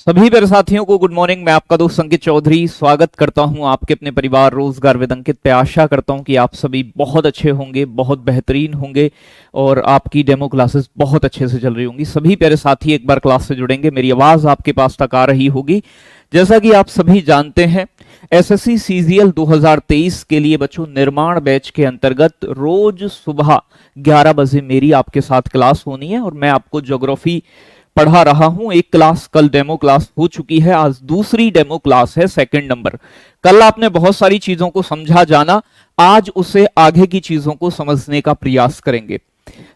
सभी मेरे साथियों को गुड मॉर्निंग। मैं आपका दोस्त अंकित चौधरी स्वागत करता हूं आपके अपने परिवार रोजगार विद अंकित पे। आशा करता हूं कि आप सभी बहुत अच्छे होंगे, बहुत बेहतरीन होंगे और आपकी डेमो क्लासेस बहुत अच्छे से चल रही होंगी। सभी प्यारे साथी एक बार क्लास से जुड़ेंगे, मेरी आवाज आपके पास तक आ रही होगी। जैसा कि आप सभी जानते हैं, एसएससी सीजीएल 2023 के लिए बच्चों निर्माण बैच के अंतर्गत रोज सुबह 11 बजे मेरी आपके साथ क्लास होनी है और मैं आपको ज्योग्राफी पढ़ा रहा हूं। एक क्लास कल डेमो क्लास हो चुकी है, आज दूसरी डेमो क्लास है, सेकंड नंबर। कल आपने बहुत सारी चीजों को समझा जाना, आज उसे आगे की चीजों को समझने का प्रयास करेंगे।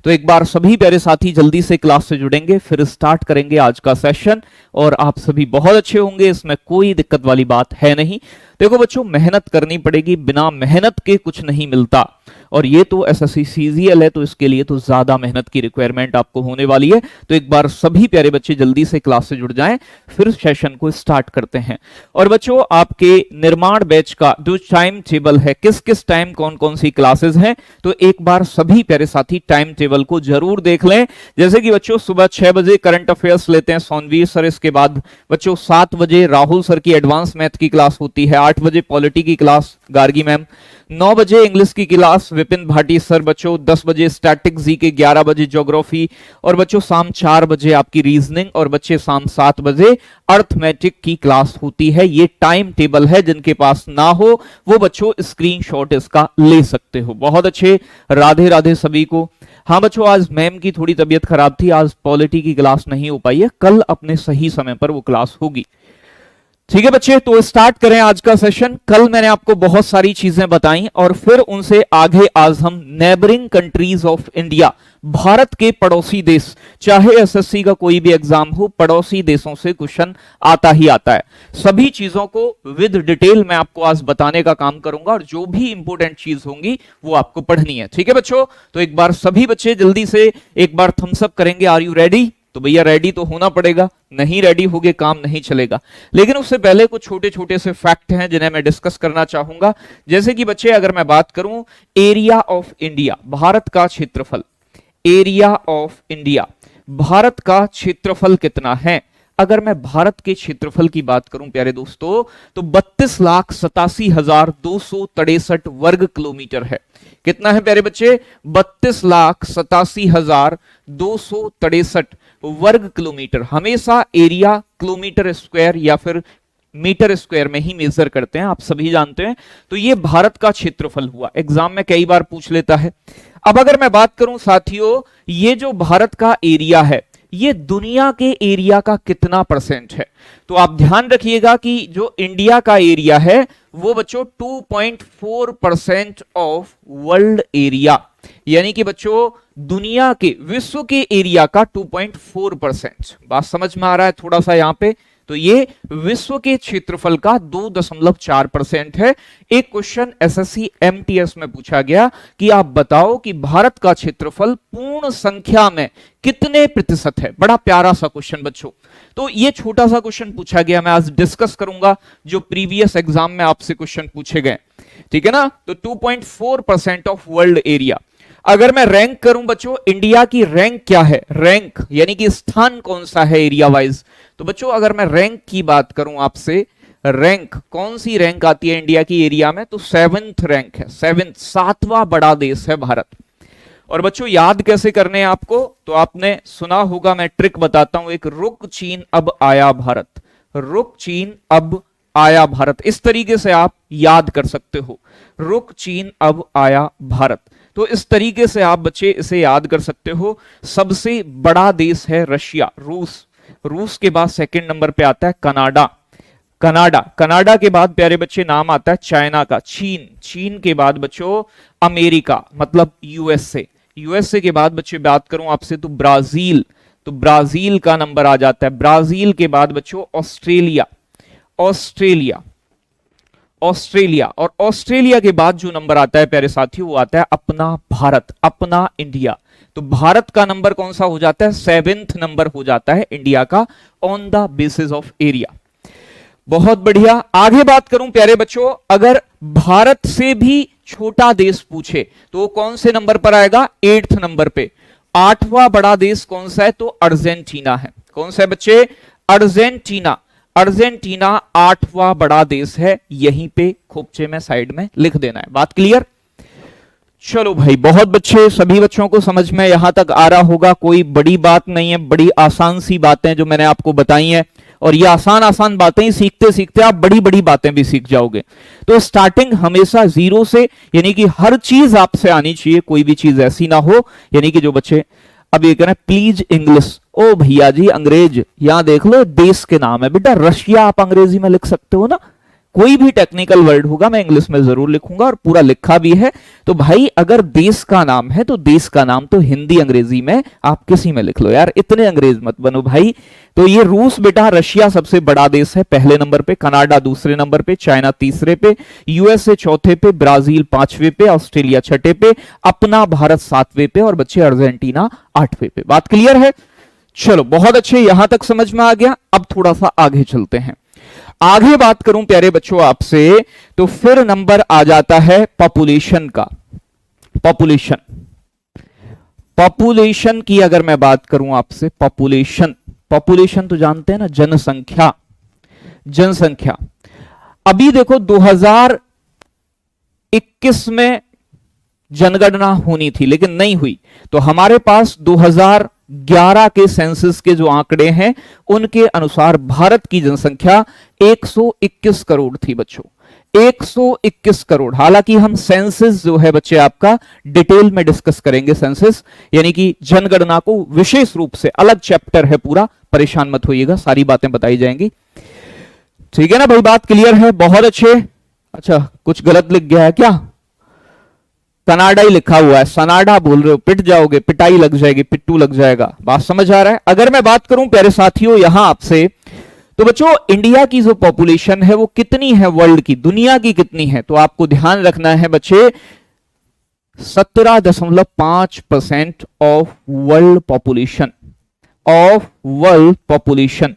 तो एक बार सभी प्यारे साथी जल्दी से क्लास से जुड़ेंगे, फिर स्टार्ट करेंगे आज का सेशन और आप सभी बहुत अच्छे होंगे, इसमें कोई दिक्कत वाली बात है नहीं। देखो बच्चों, मेहनत करनी पड़ेगी, बिना मेहनत के कुछ नहीं मिलता और ये तो एसएससी सीजीएल है, तो इसके लिए तो ज्यादा मेहनत की रिक्वायरमेंट आपको होने वाली है। तो एक बार सभी प्यारे बच्चे जल्दी से क्लास से जुड़ जाएं, फिर सेशन को स्टार्ट करते हैं। और बच्चों, आपके निर्माण बैच का जो टाइम टेबल है, किस किस टाइम कौन कौन सी क्लासेस हैं, तो एक बार सभी प्यारे साथी टाइम टेबल को जरूर देख लें। जैसे कि बच्चों सुबह 6 बजे करंट अफेयर्स लेते हैं सोनवीर सर, इसके बाद बच्चों 7 बजे राहुल सर की एडवांस मैथ की क्लास होती है, 8 बजे पॉलिटी की क्लास गार्गी मैम, 9 बजे इंग्लिश की क्लास विपिन भाटी सर, बच्चों 10 बजे स्टैटिक जी के, 11 बजे ज्योग्राफी और बच्चों शाम 4 बजे आपकी रीजनिंग और बच्चे शाम 7 बजे अर्थमेटिक की क्लास होती है। ये टाइम टेबल है, जिनके पास ना हो वो बच्चों स्क्रीनशॉट इसका ले सकते हो। बहुत अच्छे, राधे राधे सभी को। हाँ बच्चों, आज मैम की थोड़ी तबीयत खराब थी, आज पॉलिटी की क्लास नहीं हो पाई है, कल अपने सही समय पर वो क्लास होगी। ठीक है बच्चे, तो स्टार्ट करें आज का सेशन। कल मैंने आपको बहुत सारी चीजें बताई और फिर उनसे आगे आज हम neighbouring countries of India, Bharat के पड़ोसी देश, चाहे एसएससी का कोई भी एग्जाम हो, पड़ोसी देशों से क्वेश्चन आता ही आता है। सभी चीजों को विद डिटेल मैं आपको आज बताने का काम करूंगा और जो भी इंपॉर्टेंट चीज होंगी वो आपको पढ़नी है। ठीक है बच्चों, तो एक बार सभी बच्चे जल्दी से एक बार थम्स अप करेंगे, आर यू रेडी? तो भैया रेडी तो होना पड़ेगा, नहीं रेडी होगे काम नहीं चलेगा। लेकिन उससे पहले कुछ छोटे छोटे से फैक्ट हैं जिन्हें मैं डिस्कस करना चाहूंगा। जैसे कि बच्चे, अगर मैं बात करूं एरिया ऑफ इंडिया, भारत का क्षेत्रफल, एरिया ऑफ इंडिया, भारत का क्षेत्रफल कितना है? अगर मैं भारत के क्षेत्रफल की बात करूं प्यारे दोस्तों, तो 32,87,263 वर्ग किलोमीटर है। कितना है प्यारे बच्चे? 32,87,263 वर्ग किलोमीटर। हमेशा एरिया किलोमीटर स्क्वायर या फिर मीटर स्क्वायर में ही मेजर करते हैं, आप सभी जानते हैं। तो ये भारत का क्षेत्रफल हुआ, एग्जाम में कई बार पूछ लेता है। अब अगर मैं बात करूं साथियों, ये जो भारत का एरिया है, ये दुनिया के एरिया का कितना परसेंट है? तो आप ध्यान रखिएगा कि जो इंडिया का एरिया है वो बच्चों 2.4% ऑफ वर्ल्ड एरिया, यानी कि बच्चों दुनिया के, विश्व के एरिया का 2.4%। बात समझ में आ रहा है थोड़ा सा यहां पे? तो ये विश्व के क्षेत्रफल का 2.4% है। एक क्वेश्चन एसएससी एमटीएस में पूछा गया कि आप बताओ कि भारत का क्षेत्रफल पूर्ण संख्या में कितने प्रतिशत है। बड़ा प्यारा सा क्वेश्चन बच्चों। तो ये छोटा सा क्वेश्चन पूछा गया, मैं आज डिस्कस करूंगा जो प्रीवियस एग्जाम में आपसे क्वेश्चन पूछे गए। ठीक है ना? तो 2.4% ऑफ वर्ल्ड एरिया। अगर मैं रैंक करूं बच्चों, इंडिया की रैंक क्या है? रैंक यानी कि स्थान कौन सा है एरिया वाइज। तो बच्चों अगर मैं रैंक की बात करूं आपसे, रैंक कौन सी रैंक आती है इंडिया की एरिया में? तो 7th रैंक है, 7th, 7वां बड़ा देश है भारत। और बच्चों याद कैसे करने हैं आपको? तो आपने सुना होगा, मैं ट्रिक बताता हूं एक, रुक चीन अब आया भारत, रुक चीन अब आया भारत, इस तरीके से आप याद कर सकते हो, रुक चीन अब आया भारत। तो इस तरीके से आप बच्चे इसे याद कर सकते हो। सबसे बड़ा देश है रशिया, रूस, रूस के बाद सेकंड नंबर पे आता है कनाडा, कनाडा, कनाडा के बाद प्यारे बच्चे नाम आता है चाइना का, चीन, चीन के बाद बच्चों अमेरिका मतलब यूएसए, यूएसए के बाद बच्चे बात करूं आपसे तो ब्राजील, तो ब्राजील का नंबर आ जाता है। ब्राजील के बाद बच्चों ऑस्ट्रेलिया, ऑस्ट्रेलिया, ऑस्ट्रेलिया, और ऑस्ट्रेलिया के बाद जो नंबर आता है प्यारे साथियों वो आता है अपना भारत, अपना इंडिया। तो भारत का नंबर कौन सा हो जाता है? 7th नंबर हो जाता है इंडिया का on the basis of area. बहुत बढ़िया। आगे बात करूं प्यारे बच्चों, अगर भारत से भी छोटा देश पूछे तो कौन से नंबर पर आएगा? 8th नंबर पे। 8वां बड़ा देश कौन सा है? तो अर्जेंटीना है। कौन सा है बच्चे? अर्जेंटीना, अर्जेंटीना 8वां बड़ा देश है, यहीं पे खोपचे में साइड में लिख देना है। बात क्लियर? चलो भाई, बहुत बच्चे, सभी बच्चों को समझ में यहां तक आ रहा होगा, कोई बड़ी बात नहीं है, बड़ी आसान सी बातें जो मैंने आपको बताई हैं, और ये आसान आसान बातें ही सीखते सीखते आप बड़ी बड़ी बातें भी सीख जाओगे। तो स्टार्टिंग हमेशा जीरो से, यानी कि हर चीज आपसे आनी चाहिए, कोई भी चीज ऐसी ना हो, यानी कि जो बच्चे अब ये कह रहे हैं प्लीज इंग्लिश, ओ भैया जी अंग्रेज, यहां देख लो देश के नाम है बेटा, रशिया आप अंग्रेजी में लिख सकते हो ना, कोई भी टेक्निकल वर्ड होगा मैं इंग्लिश में जरूर लिखूंगा, और पूरा लिखा भी है। तो भाई अगर देश का नाम है तो देश का नाम तो हिंदी अंग्रेजी में आप किसी में लिख लो यार, इतने अंग्रेज मत बनो भाई। तो ये रूस बेटा, रशिया सबसे बड़ा देश है पहले नंबर पे, कनाडा दूसरे नंबर पे, चाइना तीसरे पे, यूएसए चौथे पे, ब्राजील पांचवे पे, ऑस्ट्रेलिया छठे पे, अपना भारत सातवें पे, और बच्चे अर्जेंटीना आठवें पे। बात क्लियर है? चलो बहुत अच्छे, यहां तक समझ में आ गया। अब थोड़ा सा आगे चलते हैं। आगे बात करूं प्यारे बच्चों आपसे, तो फिर नंबर आ जाता है पॉपुलेशन का। पॉपुलेशन, पॉपुलेशन की अगर मैं बात करूं आपसे, पॉपुलेशन, पॉपुलेशन तो जानते हैं ना, जनसंख्या, जनसंख्या। अभी देखो 2021 में जनगणना होनी थी लेकिन नहीं हुई, तो हमारे पास 2011 के सेंसस के जो आंकड़े हैं उनके अनुसार भारत की जनसंख्या 121 करोड़ थी बच्चों, 121 करोड़। हालांकि हम सेंसस जो है बच्चे आपका डिटेल में डिस्कस करेंगे, सेंसस यानी कि जनगणना को विशेष रूप से, अलग चैप्टर है पूरा, परेशान मत होइएगा, सारी बातें बताई जाएंगी। ठीक है ना भाई, बात क्लियर है? बहुत अच्छे। अच्छा कुछ गलत लिख गया है क्या? कनाडा ही लिखा हुआ है, सनाडा बोल रहे हो, पिट जाओगे, पिटाई लग जाएगी, पिट्टू लग जाएगा। बात समझ आ रहा है? अगर मैं बात करूं प्यारे साथियों यहां आपसे, तो बच्चों इंडिया की जो पॉपुलेशन है वो कितनी है, वर्ल्ड की, दुनिया की कितनी है, तो आपको ध्यान रखना है बच्चे 17.5% of world population, of world population,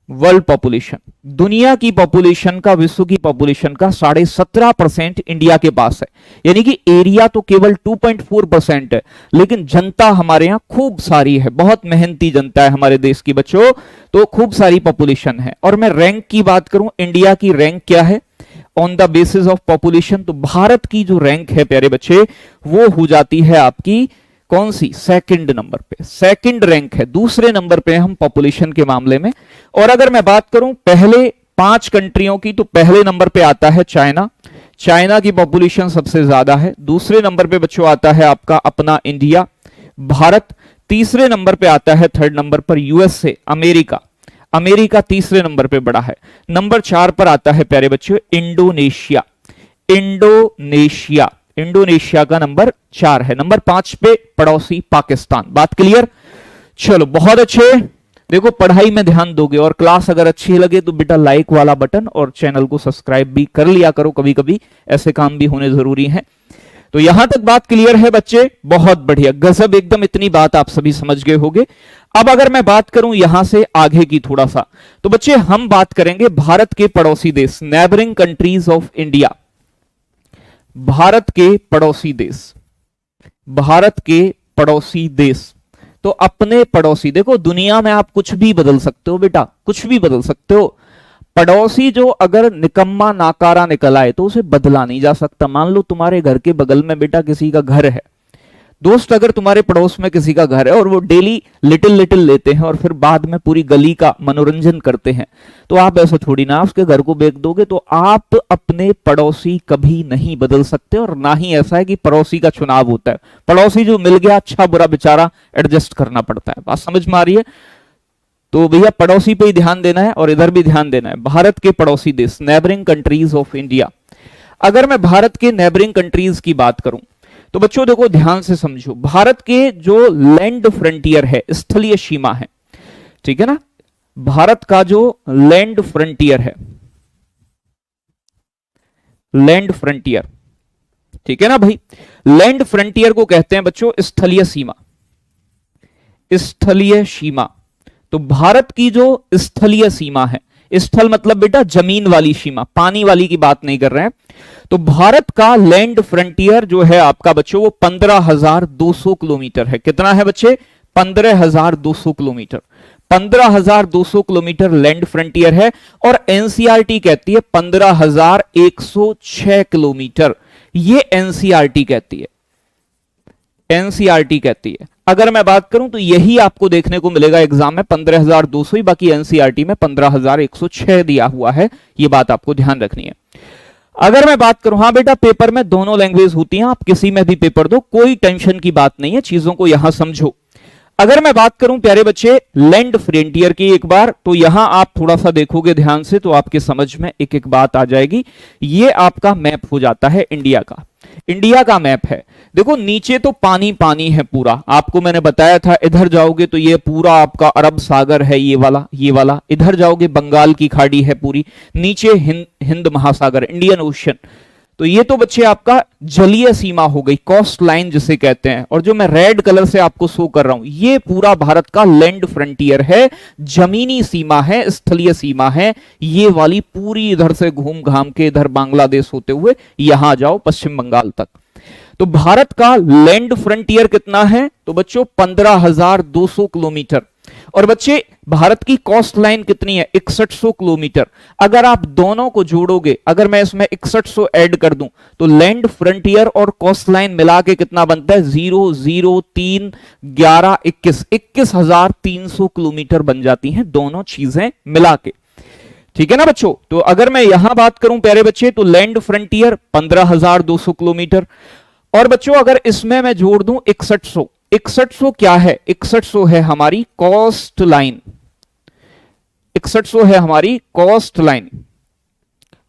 world population, दुनिया की पॉपुलेशन का, विश्व की पॉपुलेशन का 17.5% इंडिया के पास है। यानी कि एरिया तो केवल 2.4% है, लेकिन जनता हमारे यहां खूब सारी है, बहुत मेहनती जनता है हमारे देश की बच्चों, तो खूब सारी पॉपुलेशन है। और मैं रैंक की बात करूं, इंडिया की रैंक क्या है on the basis of population, तो भारत की जो रैंक है प्यारे बच्चे वो हो जाती है आपकी कौन सी, सेकंड नंबर पे, सेकंड रैंक है, दूसरे नंबर पे हम पॉपुलेशन के मामले में। और अगर मैं बात करूं पहले 5 कंट्रियों की, तो पहले नंबर पे आता है चाइना, चाइना की पॉपुलेशन सबसे ज्यादा है। दूसरे नंबर पे बच्चों आता है आपका अपना इंडिया, भारत। तीसरे नंबर पे आता है, थर्ड नंबर पर यूएसए, अमेरिका, अमेरिका तीसरे नंबर पे बड़ा है। नंबर 4 पर आता है प्यारे बच्चों इंडोनेशिया, इंडोनेशिया, इंडोनेशिया का नंबर 4 है। नंबर 5 पे पड़ोसी पाकिस्तान। बात क्लियर? चलो बहुत अच्छे। देखो पढ़ाई में ध्यान दोगे और क्लास अगर अच्छी लगे तो बेटा लाइक वाला बटन और चैनल को सब्सक्राइब भी कर लिया करो, कभी कभी ऐसे काम भी होने जरूरी हैं। तो यहां तक बात क्लियर है बच्चे? बहुत बढ़िया, गजब एकदम, इतनी बात आप सभी समझ गए होंगे। अब अगर मैं बात करूं यहां से आगे की थोड़ा सा, तो बच्चे हम बात करेंगे भारत के पड़ोसी देश, neighbouring countries of India, Bharat के पड़ोसी देश, भारत के पड़ोसी देश। तो अपने पड़ोसी, देखो दुनिया में आप कुछ भी बदल सकते हो बेटा, कुछ भी बदल सकते हो। पड़ोसी जो अगर निकम्मा नाकारा निकल आए तो उसे बदला नहीं जा सकता। मान लो तुम्हारे घर के बगल में बेटा किसी का घर है, दोस्त अगर तुम्हारे पड़ोस में किसी का घर है और वो डेली लिटिल लिटिल लेते हैं और फिर बाद में पूरी गली का मनोरंजन करते हैं, तो आप ऐसा थोड़ी ना उसके घर को बेच दोगे। तो आप अपने पड़ोसी कभी नहीं बदल सकते, और ना ही ऐसा है कि पड़ोसी का चुनाव होता है। पड़ोसी जो मिल गया अच्छा बुरा बेचारा एडजस्ट करना पड़ता है। बात समझ में आ रही है? तो भैया पड़ोसी पे ही ध्यान देना है और इधर भी ध्यान देना है। भारत के पड़ोसी देश, नेबरिंग कंट्रीज ऑफ इंडिया। अगर मैं भारत के नेबरिंग कंट्रीज की बात करूं तो बच्चों देखो ध्यान से समझो, भारत के जो लैंड फ्रंटियर है, स्थलीय सीमा है, ठीक है ना, भारत का जो लैंड फ्रंटियर है, लैंड फ्रंटियर, ठीक है ना भाई, लैंड फ्रंटियर को कहते हैं बच्चों स्थलीय सीमा, स्थलीय सीमा। तो भारत की जो स्थलीय सीमा है, स्थल मतलब बेटा जमीन वाली सीमा, पानी वाली की बात नहीं कर रहे हैं। तो भारत का लैंड फ्रंटियर जो है आपका बच्चों वो 15,200 किलोमीटर है। कितना है बच्चे? 15,200 किलोमीटर। 15,200 किलोमीटर लैंड फ्रंटियर है, और एनसीईआरटी कहती है 15,106 किलोमीटर। ये एनसीईआरटी कहती है, एनसीईआरटी कहती है। अगर मैं बात करूं तो यही आपको देखने को मिलेगा एग्जाम में 15,200 ही, बाकी एनसीईआरटी में 15,106 दिया हुआ है। ये बात आपको ध्यान रखनी है। अगर मैं बात करूं, हाँ बेटा पेपर में दोनों लैंग्वेज होती हैं, आप किसी में भी पेपर दो, कोई टेंशन की बात नहीं है, चीजों को यहां समझो। अगर मैं बात करूं प्यारे बच्चे लैंड फ्रंटियर की एक बार, तो यहां आप थोड़ा सा देखोगे ध्यान से तो आपके समझ में एक एक बात आ जाएगी। ये आपका मैप हो जाता है इंडिया का, इंडिया का मैप है। देखो नीचे तो पानी पानी है पूरा, आपको मैंने बताया था। इधर जाओगे तो ये पूरा आपका अरब सागर है, ये वाला। इधर जाओगे बंगाल की खाड़ी है पूरी, नीचे हिंद महासागर, इंडियन ओशन। तो ये तो बच्चे आपका जलीय सीमा हो गई, कोस्ट लाइन जिसे कहते हैं। और जो मैं रेड कलर से आपको शो कर रहा हूं, ये पूरा भारत का लैंड फ्रंटियर है, जमीनी सीमा है, स्थलीय सीमा है। ये वाली पूरी इधर से घूम घाम के इधर बांग्लादेश होते हुए यहां जाओ पश्चिम बंगाल तक। तो भारत का लैंड फ्रंटियर कितना है? तो बच्चों 15,200 किलोमीटर। और बच्चे भारत की कोस्ट लाइन कितनी है? 6100 किलोमीटर। अगर आप दोनों को जोड़ोगे, अगर मैं इसमें 6100 ऐड कर दूं तो लैंड फ्रंटियर और कोस्ट लाइन मिला के कितना बनता है? 0 0 3 11 21 21,300 किलोमीटर बन जाती हैं दोनों चीजें मिला के। ठीक है ना बच्चों? तो अगर मैं यहां बात करूं प्यारे बच्चे, तो लैंड फ्रंटियर 15,200 किलोमीटर। और बच्चों अगर इसमें मैं जोड़ दूं 6100, 6100 क्या है? 6100 है हमारी कोस्ट लाइन, 6100 है हमारी coast line.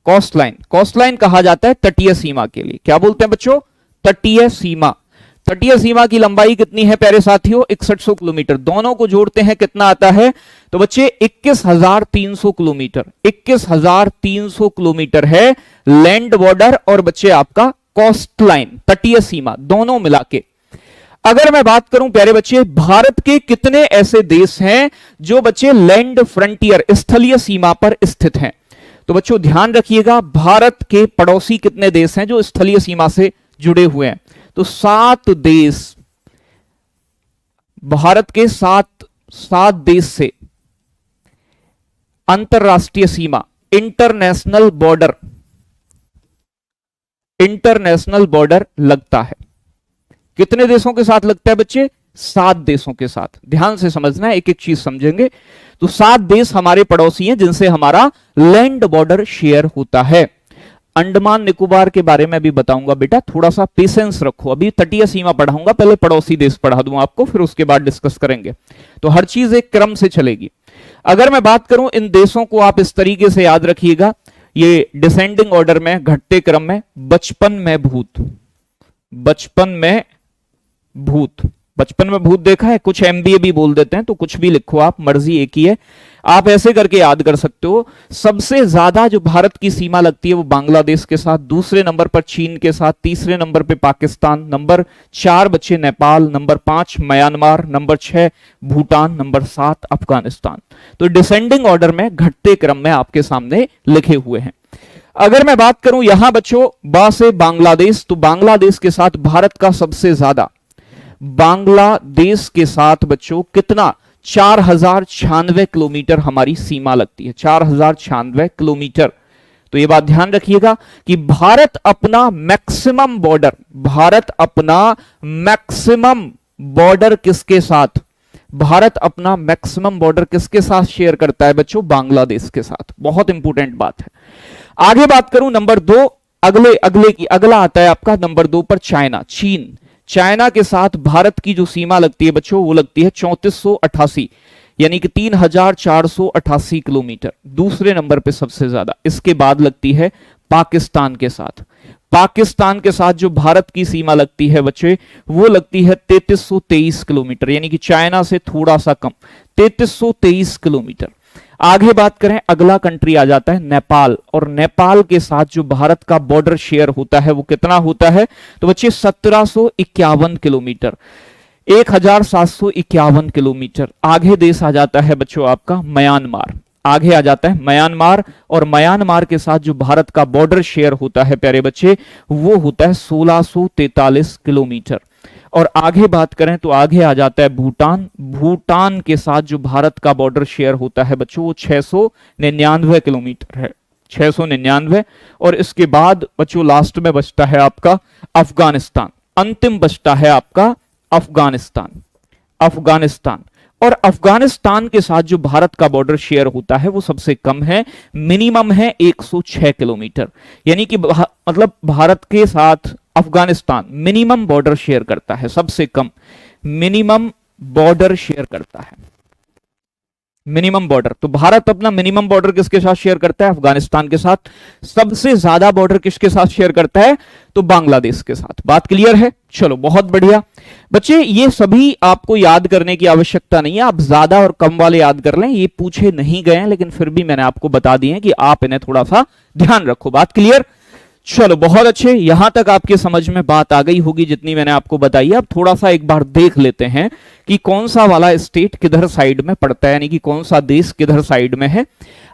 Coast line, coast line कहा जाता है तटीय सीमा के लिए। क्या बोलते हैं बच्चों? तटीय सीमा। तटीय सीमा की लंबाई कितनी है प्यारे साथियों? 6100 किलोमीटर। दोनों को जोड़ते हैं कितना आता है? तो बच्चे 21,300 किलोमीटर। 21,300 किलोमीटर है लैंड बॉर्डर और बच्चे आपका कोस्ट लाइन, तटीय सीमा, दोनों मिला के। अगर मैं बात करूं प्यारे बच्चे, भारत के कितने ऐसे देश हैं जो बच्चे लैंड फ्रंटियर, स्थलीय सीमा पर स्थित हैं? तो बच्चों ध्यान रखिएगा, भारत के पड़ोसी कितने देश हैं जो स्थलीय सीमा से जुड़े हुए हैं? तो 7 देश, भारत के 7 देश से अंतरराष्ट्रीय सीमा, इंटरनेशनल बॉर्डर लगता है। कितने देशों के साथ लगता है बच्चे? 7 देशों के साथ। ध्यान से समझना है, एक एक चीज समझेंगे। तो 7 देश हमारे पड़ोसी हैं जिनसे हमारा लैंड बॉर्डर शेयर होता है। अंडमान निकोबार के बारे में भी बताऊंगा बेटा, थोड़ा सा पेशेंस रखो। अभी तटीय सीमा पढ़ाऊंगा, पहले पड़ोसी देश पढ़ा दूं आपको, फिर उसके बाद डिस्कस करेंगे। तो हर चीज एक क्रम से चलेगी। अगर मैं बात करूं इन देशों को आप इस तरीके से याद रखिएगा, ये डिसेंडिंग ऑर्डर में, घटते क्रम में। बचपन में भूत देखा है? कुछ एमबीए भी बोल देते हैं, तो कुछ भी लिखो आप, मर्जी एक ही है। आप ऐसे करके याद कर सकते हो। सबसे ज्यादा जो भारत की सीमा लगती है वो बांग्लादेश के साथ, दूसरे नंबर पर चीन के साथ, तीसरे नंबर पे पाकिस्तान, नंबर 4 बच्चे Nepal, number 5 Myanmar, number 6 Bhutan, number 7 Afghanistan. तो डिसेंडिंग ऑर्डर में, घटते क्रम में आपके सामने लिखे हुए हैं। अगर मैं बात करूं यहां बच्चों बा से बांग्लादेश, तो बांग्लादेश के साथ भारत का सबसे ज्यादा, बांग्लादेश के साथ बच्चों कितना? 4,096 किलोमीटर हमारी सीमा लगती है, 4,096 किलोमीटर। तो ये बात ध्यान रखिएगा कि भारत अपना मैक्सिमम बॉर्डर किसके साथ? भारत अपना मैक्सिमम बॉर्डर किसके साथ शेयर करता है बच्चों? बांग्लादेश के साथ। बहुत इंपॉर्टेंट बात है। आगे बात करूं नंबर 2, अगला आता है आपका नंबर 2 पर चीन। चाइना के साथ भारत की जो सीमा लगती है बच्चों वो लगती है 3488, यानी कि 3488 किलोमीटर, दूसरे नंबर पे सबसे ज्यादा। इसके बाद लगती है पाकिस्तान के साथ। पाकिस्तान के साथ जो भारत की सीमा लगती है बच्चे वो लगती है 3323 किलोमीटर, यानी कि चाइना से थोड़ा सा कम, 3323 किलोमीटर। आगे बात करें, अगला कंट्री आ जाता है नेपाल, और नेपाल के साथ जो भारत का बॉर्डर शेयर होता है वो कितना होता है? तो बच्चे 1751 किलोमीटर, 1751 किलोमीटर। आगे देश आ जाता है बच्चों आपका म्यांमार, आगे आ जाता है म्यांमार, और म्यांमार के साथ जो भारत का बॉर्डर शेयर होता है प्यारे बच्चे वो होता है 1643 किलोमीटर। और आगे बात करें तो आगे आ जाता है भूटान। भूटान के साथ जो भारत का बॉर्डर शेयर होता है बच्चों वो 699 किलोमीटर है, 699। और इसके बाद बच्चों लास्ट में बचता है आपका अफगानिस्तान, अंतिम बचता है आपका अफगानिस्तान। अफगानिस्तान और अफगानिस्तान के साथ जो भारत का बॉर्डर शेयर होता है वो सबसे कम है, मिनिमम है 106 किलोमीटर। यानी कि मतलब भारत के साथ अफगानिस्तान मिनिमम बॉर्डर शेयर करता है, सबसे कम मिनिमम बॉर्डर शेयर करता है, मिनिमम बॉर्डर। तो भारत अपना मिनिमम बॉर्डर किसके साथ शेयर करता है? अफगानिस्तान के साथ। सबसे ज्यादा बॉर्डर किसके साथ शेयर करता है? तो बांग्लादेश के साथ। बात क्लियर है? चलो बहुत बढ़िया बच्चे, ये सभी आपको याद करने की आवश्यकता नहीं है, आप ज्यादा और कम वाले याद कर लें, ये पूछे नहीं गए हैं लेकिन फिर भी मैंने आपको बता दिए हैं कि आप इन्हें थोड़ा सा ध्यान रखो। बात क्लियर? चलो बहुत अच्छे, यहां तक आपके समझ में बात आ गई होगी जितनी मैंने आपको बताई। अब थोड़ा सा एक बार देख लेते हैं कि कौन सा वाला स्टेट किधर साइड में पड़ता है, यानी कि कौन सा देश किधर साइड में है।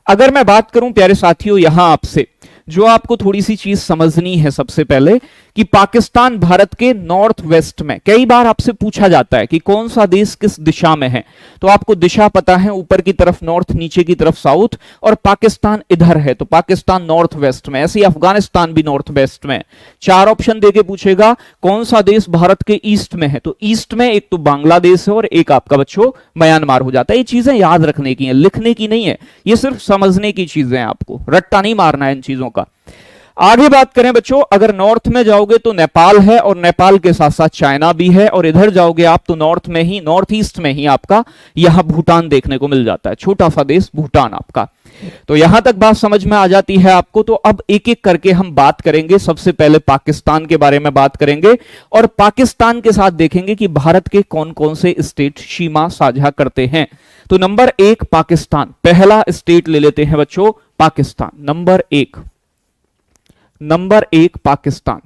अगर मैं बात करूं प्यारे साथियों यहां आपसे, जो आपको थोड़ी सी चीज समझनी है सबसे पहले, कि पाकिस्तान भारत के नॉर्थ वेस्ट में, कई बार आपसे पूछा जाता है कि कौन सा देश किस दिशा में है, तो आपको दिशा पता है, ऊपर की तरफ नॉर्थ, नीचे की तरफ साउथ, और पाकिस्तान इधर है तो पाकिस्तान नॉर्थ वेस्ट में। ऐसे ही अफगानिस्तान भी नॉर्थ वेस्ट में। 4 ऑप्शन देके पूछेगा कौन सा देश भारत के ईस्ट में है, तो ईस्ट में एक तो बांग्लादेश है और एक आपका बच्चों म्यांमार हो जाता है। ये चीजें याद रखने की है, लिखने की नहीं है, ये सिर्फ समझने की चीजें हैं, आपको रट्टा नहीं मारना है इन चीजों का। आगे बात करें बच्चों, अगर नॉर्थ में जाओगे तो नेपाल है और नेपाल के साथ साथ चाइना भी है, और इधर जाओगे आप तो नॉर्थ में ही, नॉर्थ ईस्ट में ही आपका यहां भूटान देखने को मिल जाता है, छोटा सा देश भूटान आपका। तो यहां तक बात समझ में आ जाती है आपको। तो अब एक एक करके हम बात करेंगे। सबसे पहले पाकिस्तान के बारे में बात करेंगे और पाकिस्तान के साथ देखेंगे कि भारत के कौन कौन से स्टेट सीमा साझा करते हैं। तो नंबर 1 पाकिस्तान, पहला स्टेट ले लेते हैं बच्चों पाकिस्तान। नंबर 1 पाकिस्तान।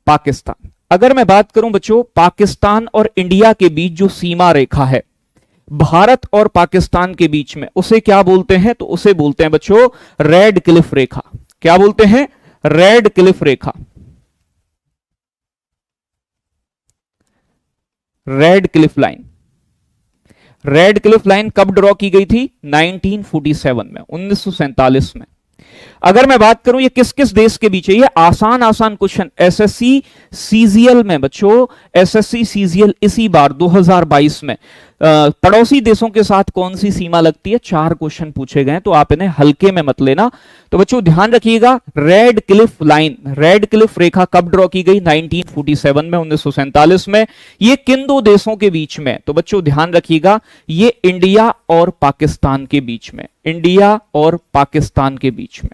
पाकिस्तान, अगर मैं बात करूं बच्चों पाकिस्तान और इंडिया के बीच जो सीमा रेखा है भारत और पाकिस्तान के बीच में, उसे क्या बोलते हैं? तो उसे बोलते हैं बच्चों रेड क्लिफ रेखा। क्या बोलते हैं? रेड क्लिफ रेखा। Radcliffe line. Radcliffe line कब ड्रॉ की गई थी? 1947 में, 1947 में। अगर मैं बात करूं ये किस किस देश के बीच है, ये आसान क्वेश्चन एसएससी सीजीएल में बच्चों, एसएससी सीजीएल इसी बार 2022 में पड़ोसी देशों के साथ कौन सी सीमा लगती है, 4 क्वेश्चन पूछे गए, तो आप इन्हें हल्के में मत लेना। तो बच्चों ध्यान रखिएगा, Radcliffe line, Radcliffe रेखा कब ड्रॉ की गई? 1947 में, 1947 में। ये किन 2 देशों के बीच में? तो बच्चों ध्यान रखिएगा, ये इंडिया और पाकिस्तान के बीच में, इंडिया और पाकिस्तान के बीच में,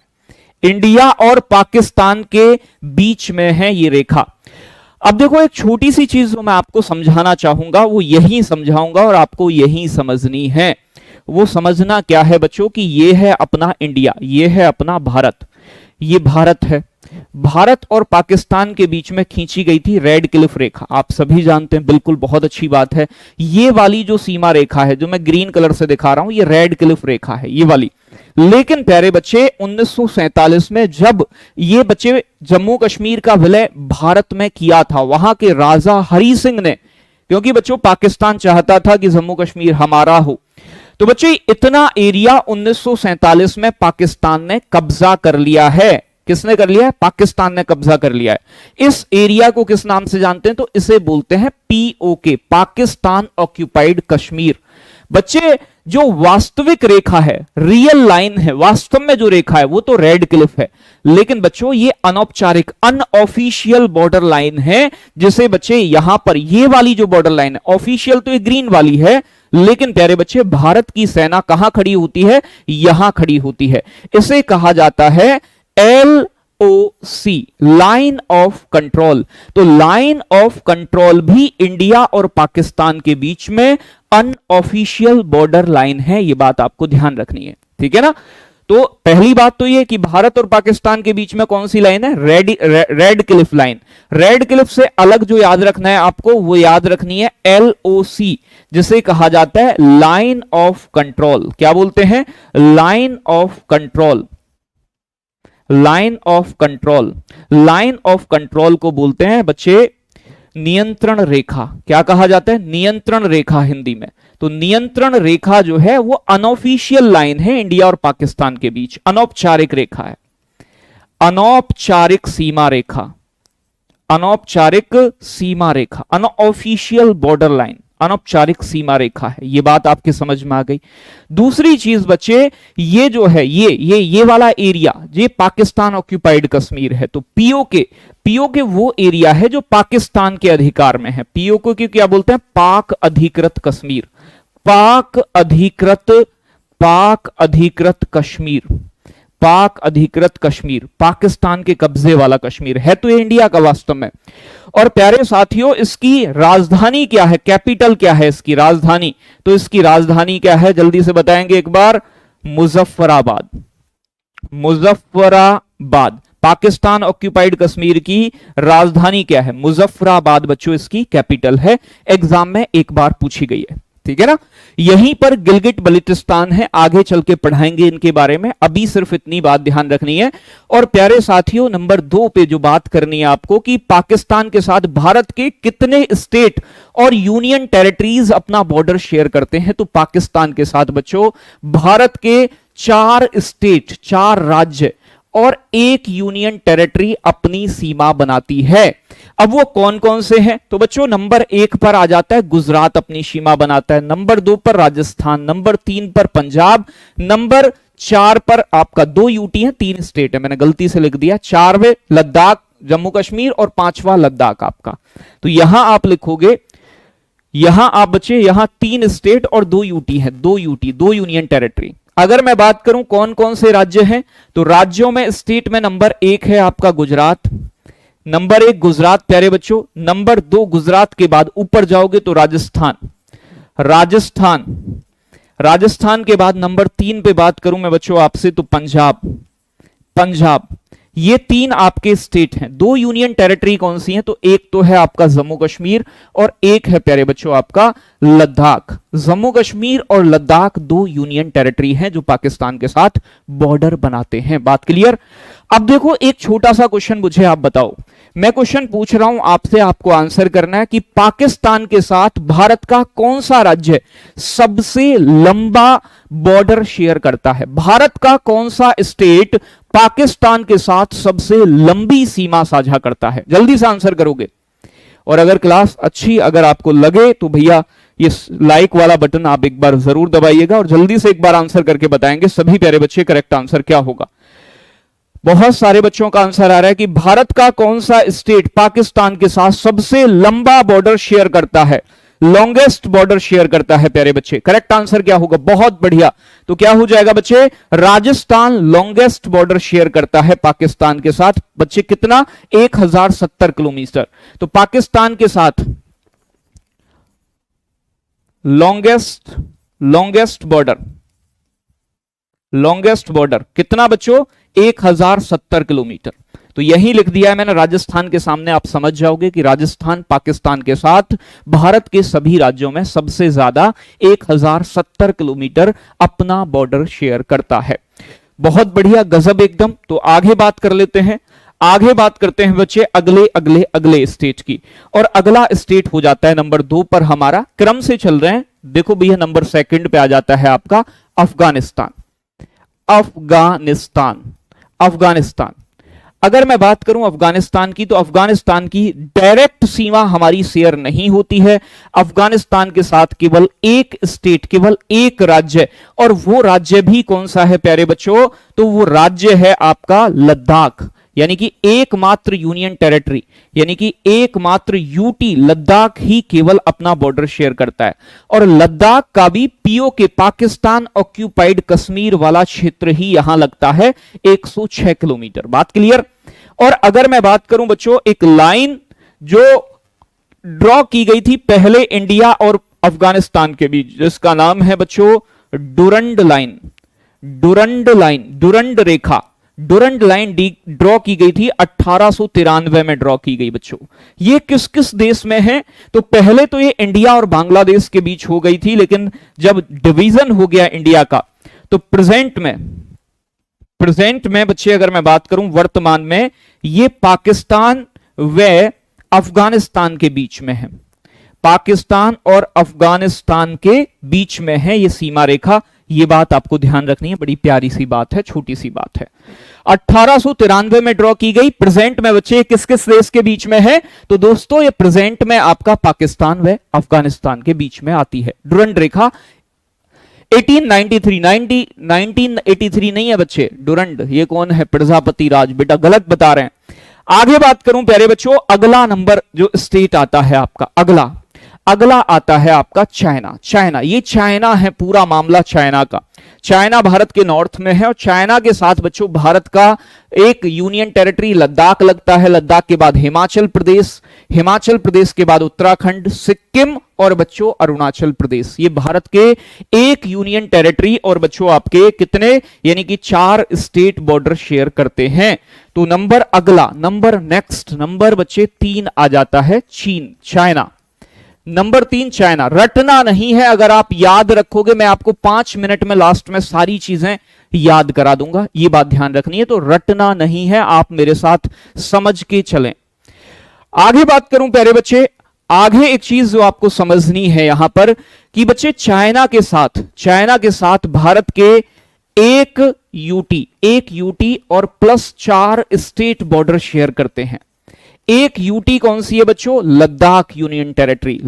इंडिया और पाकिस्तान के बीच में है ये रेखा। अब देखो एक छोटी सी चीज जो मैं आपको समझाना चाहूंगा वो यही समझाऊंगा और आपको यही समझनी है। वो समझना क्या है बच्चों कि ये है अपना इंडिया, ये है अपना भारत, ये भारत है। भारत और पाकिस्तान के बीच में खींची गई थी रेड क्लिफ रेखा, आप सभी जानते हैं, बिल्कुल बहुत अच्छी बात है। ये वाली जो सीमा रेखा है जो मैं ग्रीन कलर से दिखा रहा हूं, ये रेड क्लिफ रेखा है, ये वाली। लेकिन प्यारे बच्चे 1947 में जब ये बच्चे जम्मू कश्मीर का विलय भारत में किया था, वहां के राजा हरि सिंह ने, क्योंकि बच्चों पाकिस्तान चाहता था कि जम्मू कश्मीर हमारा हो, तो बच्चे इतना एरिया 1947 में पाकिस्तान ने कब्जा कर लिया है। किसने कर लिया है? पाकिस्तान ने कब्जा कर लिया है। इस एरिया को किस नाम से जानते हैं? तो इसे बोलते हैं पीओके, पाकिस्तान ऑक्यूपाइड कश्मीर। बच्चे जो वास्तविक रेखा है, रियल लाइन है, वास्तव में जो रेखा है वो तो रेड क्लिफ है, लेकिन बच्चों ये अनौपचारिक, अनऑफिशियल बॉर्डर लाइन है, जिसे बच्चे यहां पर ये वाली जो बॉर्डर लाइन है, ऑफिशियल तो ये ग्रीन वाली है, लेकिन प्यारे बच्चे भारत की सेना कहां खड़ी होती है? यहां खड़ी होती है। इसे कहा जाता है LOC, लाइन ऑफ कंट्रोल। तो लाइन ऑफ कंट्रोल भी इंडिया और पाकिस्तान के बीच में अनऑफिशियल बॉर्डर लाइन है, यह बात आपको ध्यान रखनी है, ठीक है ना। तो पहली बात तो यह कि भारत और पाकिस्तान के बीच में कौन सी लाइन है? Red Cliff line. Red Cliff से अलग जो याद रखना है आपको, वो याद रखनी है LOC, जिसे कहा जाता है लाइन ऑफ कंट्रोल। क्या बोलते हैं? Line of control. Line of control, line of control को बोलते हैं बच्चे नियंत्रण रेखा, क्या कहा जाता है? नियंत्रण रेखा हिंदी में। तो नियंत्रण रेखा जो है वो अनऑफिशियल लाइन है इंडिया और पाकिस्तान के बीच, अनौपचारिक रेखा है, अनौपचारिक सीमा रेखा, अनौपचारिक सीमा रेखा, अनऑफिशियल बॉर्डर लाइन, अनौपचारिक सीमा रेखा है। ये बात आपके समझ में आ गई। दूसरी चीज बच्चे, ये जो है ये वाला एरिया, ये पाकिस्तान ऑक्यूपाइड कश्मीर है। तो पीओके वो एरिया है जो पाकिस्तान के अधिकार में है। पीओके को क्या बोलते हैं? पाक अधिकृत कश्मीर, पाक अधिकृत कश्मीर, पाक अधिकृत कश्मीर, पाकिस्तान के कब्जे वाला कश्मीर है तो ये इंडिया का वास्तव में। और प्यारे साथियों, इसकी राजधानी क्या है? कैपिटल क्या है इसकी राजधानी? तो इसकी राजधानी क्या है, जल्दी से बताएंगे एक बार? मुजफ्फराबाद। मुजफ्फराबाद, पाकिस्तान ऑक्यूपाइड कश्मीर की राजधानी क्या है? मुजफ्फराबाद बच्चों इसकी कैपिटल है। एग्जाम में एक बार पूछी गई है, ठीक है ना। यहीं पर गिलगिट बल्तिस्तान है, आगे चल के पढ़ाएंगे इनके बारे में, अभी सिर्फ इतनी बात ध्यान रखनी है। और प्यारे साथियों, नंबर 2 पे जो बात करनी है आपको कि पाकिस्तान के साथ भारत के कितने स्टेट और यूनियन टेरिटरीज अपना बॉर्डर शेयर करते हैं। तो पाकिस्तान के साथ बच्चों भारत के 4 स्टेट, 4 राज्य और 1 यूनियन टेरिटरी अपनी सीमा बनाती है। अब वो कौन कौन से हैं? तो बच्चों नंबर 1 पर आ जाता है गुजरात, अपनी सीमा बनाता है। नंबर 2 पर राजस्थान, नंबर 3 पर पंजाब, नंबर 4 पर आपका 2 यूटी है, 3 स्टेट है, मैंने गलती से लिख दिया। 4वें लद्दाख, जम्मू कश्मीर, और 5वां लद्दाख आपका। तो यहां आप लिखोगे, यहां आप बच्चे, यहां 3 स्टेट और 2 यूटी है, 2 यूटी, 2 यूनियन टेरिटरी। अगर मैं बात करूं कौन कौन से राज्य हैं, तो राज्यों में, स्टेट में नंबर 1 है आपका गुजरात, नंबर 1 गुजरात प्यारे बच्चों। नंबर 2 गुजरात के बाद ऊपर जाओगे तो राजस्थान, राजस्थान, राजस्थान के बाद नंबर 3 पे बात करूं मैं बच्चों आपसे तो पंजाब, पंजाब। ये 3 आपके स्टेट हैं। 2 यूनियन टेरिटरी कौन सी हैं? तो एक तो है आपका जम्मू कश्मीर और एक है प्यारे बच्चों आपका लद्दाख। जम्मू कश्मीर और लद्दाख 2 यूनियन टेरिटरी हैं जो पाकिस्तान के साथ बॉर्डर बनाते हैं। बात क्लियर? अब देखो एक छोटा सा क्वेश्चन मुझे आप बताओ, मैं क्वेश्चन पूछ रहा हूं आपसे, आपको आंसर करना है कि पाकिस्तान के साथ भारत का कौन सा राज्य सबसे लंबा बॉर्डर शेयर करता है? भारत का कौन सा स्टेट पाकिस्तान के साथ सबसे लंबी सीमा साझा करता है? जल्दी से आंसर करोगे। और अगर क्लास अच्छी अगर आपको लगे तो भैया ये लाइक वाला बटन आप एक बार जरूर दबाइएगा और जल्दी से एक बार आंसर करके बताएंगे सभी प्यारे बच्चे करेक्ट आंसर क्या होगा। बहुत सारे बच्चों का आंसर आ रहा है कि भारत का कौन सा स्टेट पाकिस्तान के साथ सबसे लंबा बॉर्डर शेयर करता है, लॉन्गेस्ट बॉर्डर शेयर करता है प्यारे बच्चे। करेक्ट आंसर क्या होगा? बहुत बढ़िया। तो क्या हो जाएगा बच्चे? राजस्थान लॉन्गेस्ट बॉर्डर शेयर करता है पाकिस्तान के साथ। बच्चे कितना? 1070 किलोमीटर। तो पाकिस्तान के साथ लॉन्गेस्ट बॉर्डर कितना बच्चों? 1070 किलोमीटर। तो यही लिख दिया है मैंने राजस्थान के सामने, आप समझ जाओगे कि राजस्थान पाकिस्तान के साथ भारत के सभी राज्यों में सबसे ज्यादा 1070 किलोमीटर अपना बॉर्डर शेयर करता है। बहुत बढ़िया, गजब एकदम। तो आगे बात कर लेते हैं, आगे बात करते हैं बच्चे अगले स्टेट की। और अगला स्टेट हो जाता है नंबर 2 पर, हमारा क्रम से चल रहे हैं। देखो भैया नंबर 2 पे आ जाता है आपका अफगानिस्तान। अफगानिस्तान अगर मैं बात करूं अफगानिस्तान की, तो अफगानिस्तान की डायरेक्ट सीमा हमारी शेयर नहीं होती है। अफगानिस्तान के साथ केवल एक स्टेट, केवल एक राज्य, और वो राज्य भी कौन सा है प्यारे बच्चों? तो वो राज्य है आपका लद्दाख, यानी कि एकमात्र यूनियन टेरिटरी, यानी कि एकमात्र यूटी लद्दाख ही केवल अपना बॉर्डर शेयर करता है। और लद्दाख का भी पीओके, पाकिस्तान ऑक्यूपाइड कश्मीर वाला क्षेत्र ही यहां लगता है 106 किलोमीटर। बात क्लियर? और अगर मैं बात करूं बच्चों एक लाइन जो ड्रॉ की गई थी पहले इंडिया और अफगानिस्तान के बीच, जिसका नाम है बच्चों डुरंड लाइन, डुरंड रेखा, डुरंड लाइन ड्रॉ की गई थी 1893 में ड्रॉ की गई बच्चों। ये किस किस देश में है? तो पहले तो ये इंडिया और बांग्लादेश के बीच हो गई थी, लेकिन जब डिवीजन हो गया इंडिया का, तो प्रेजेंट में बच्चे अगर मैं बात करूं वर्तमान में, ये पाकिस्तान व अफगानिस्तान के बीच में है, पाकिस्तान और अफगानिस्तान के बीच में है ये सीमा रेखा। ये बात आपको ध्यान रखनी है, बड़ी प्यारी सी बात है, छोटी सी बात है। 1893 में ड्रॉ की गई। प्रेजेंट में बच्चे किस किस देश के बीच में है? तो दोस्तों ये प्रेजेंट में आपका पाकिस्तान व अफगानिस्तान के बीच में आती है डुरंड रेखा। 1983 नहीं है बच्चे, डुरंड ये कौन है? प्रजापति राज। बेटा गलत बता रहे हैं। आगे बात करूं प्यारे बच्चों, अगला नंबर जो स्टेट आता है आपका, अगला आता है आपका चाइना। ये चाइना है, पूरा मामला चाइना का। चाइना भारत के नॉर्थ में है और चाइना के साथ बच्चों भारत का एक यूनियन टेरिटरी लद्दाख लगता है। लद्दाख के बाद हिमाचल प्रदेश के बाद उत्तराखंड, सिक्किम और बच्चों अरुणाचल प्रदेश। ये भारत के एक यूनियन टेरिटरी और बच्चों आपके कितने, यानी कि 4 स्टेट बॉर्डर शेयर करते हैं। तो नंबर नेक्स्ट नंबर बच्चे 3 आ जाता है चाइना। Number 3 China. रटना नहीं है, अगर आप याद रखोगे मैं आपको 5 मिनट में लास्ट में सारी चीजें याद करा दूंगा, ये बात ध्यान रखनी है। तो रटना नहीं है, आप मेरे साथ समझ के चलें। आगे बात करूं प्यारे बच्चे, आगे एक चीज जो आपको समझनी है यहां पर कि बच्चे चाइना के साथ भारत के एक यूटी और प्लस 4 स्टेट बॉर्डर शेयर करते हैं। एक यूटी कौन सी है बच्चों? Ladakh union territory.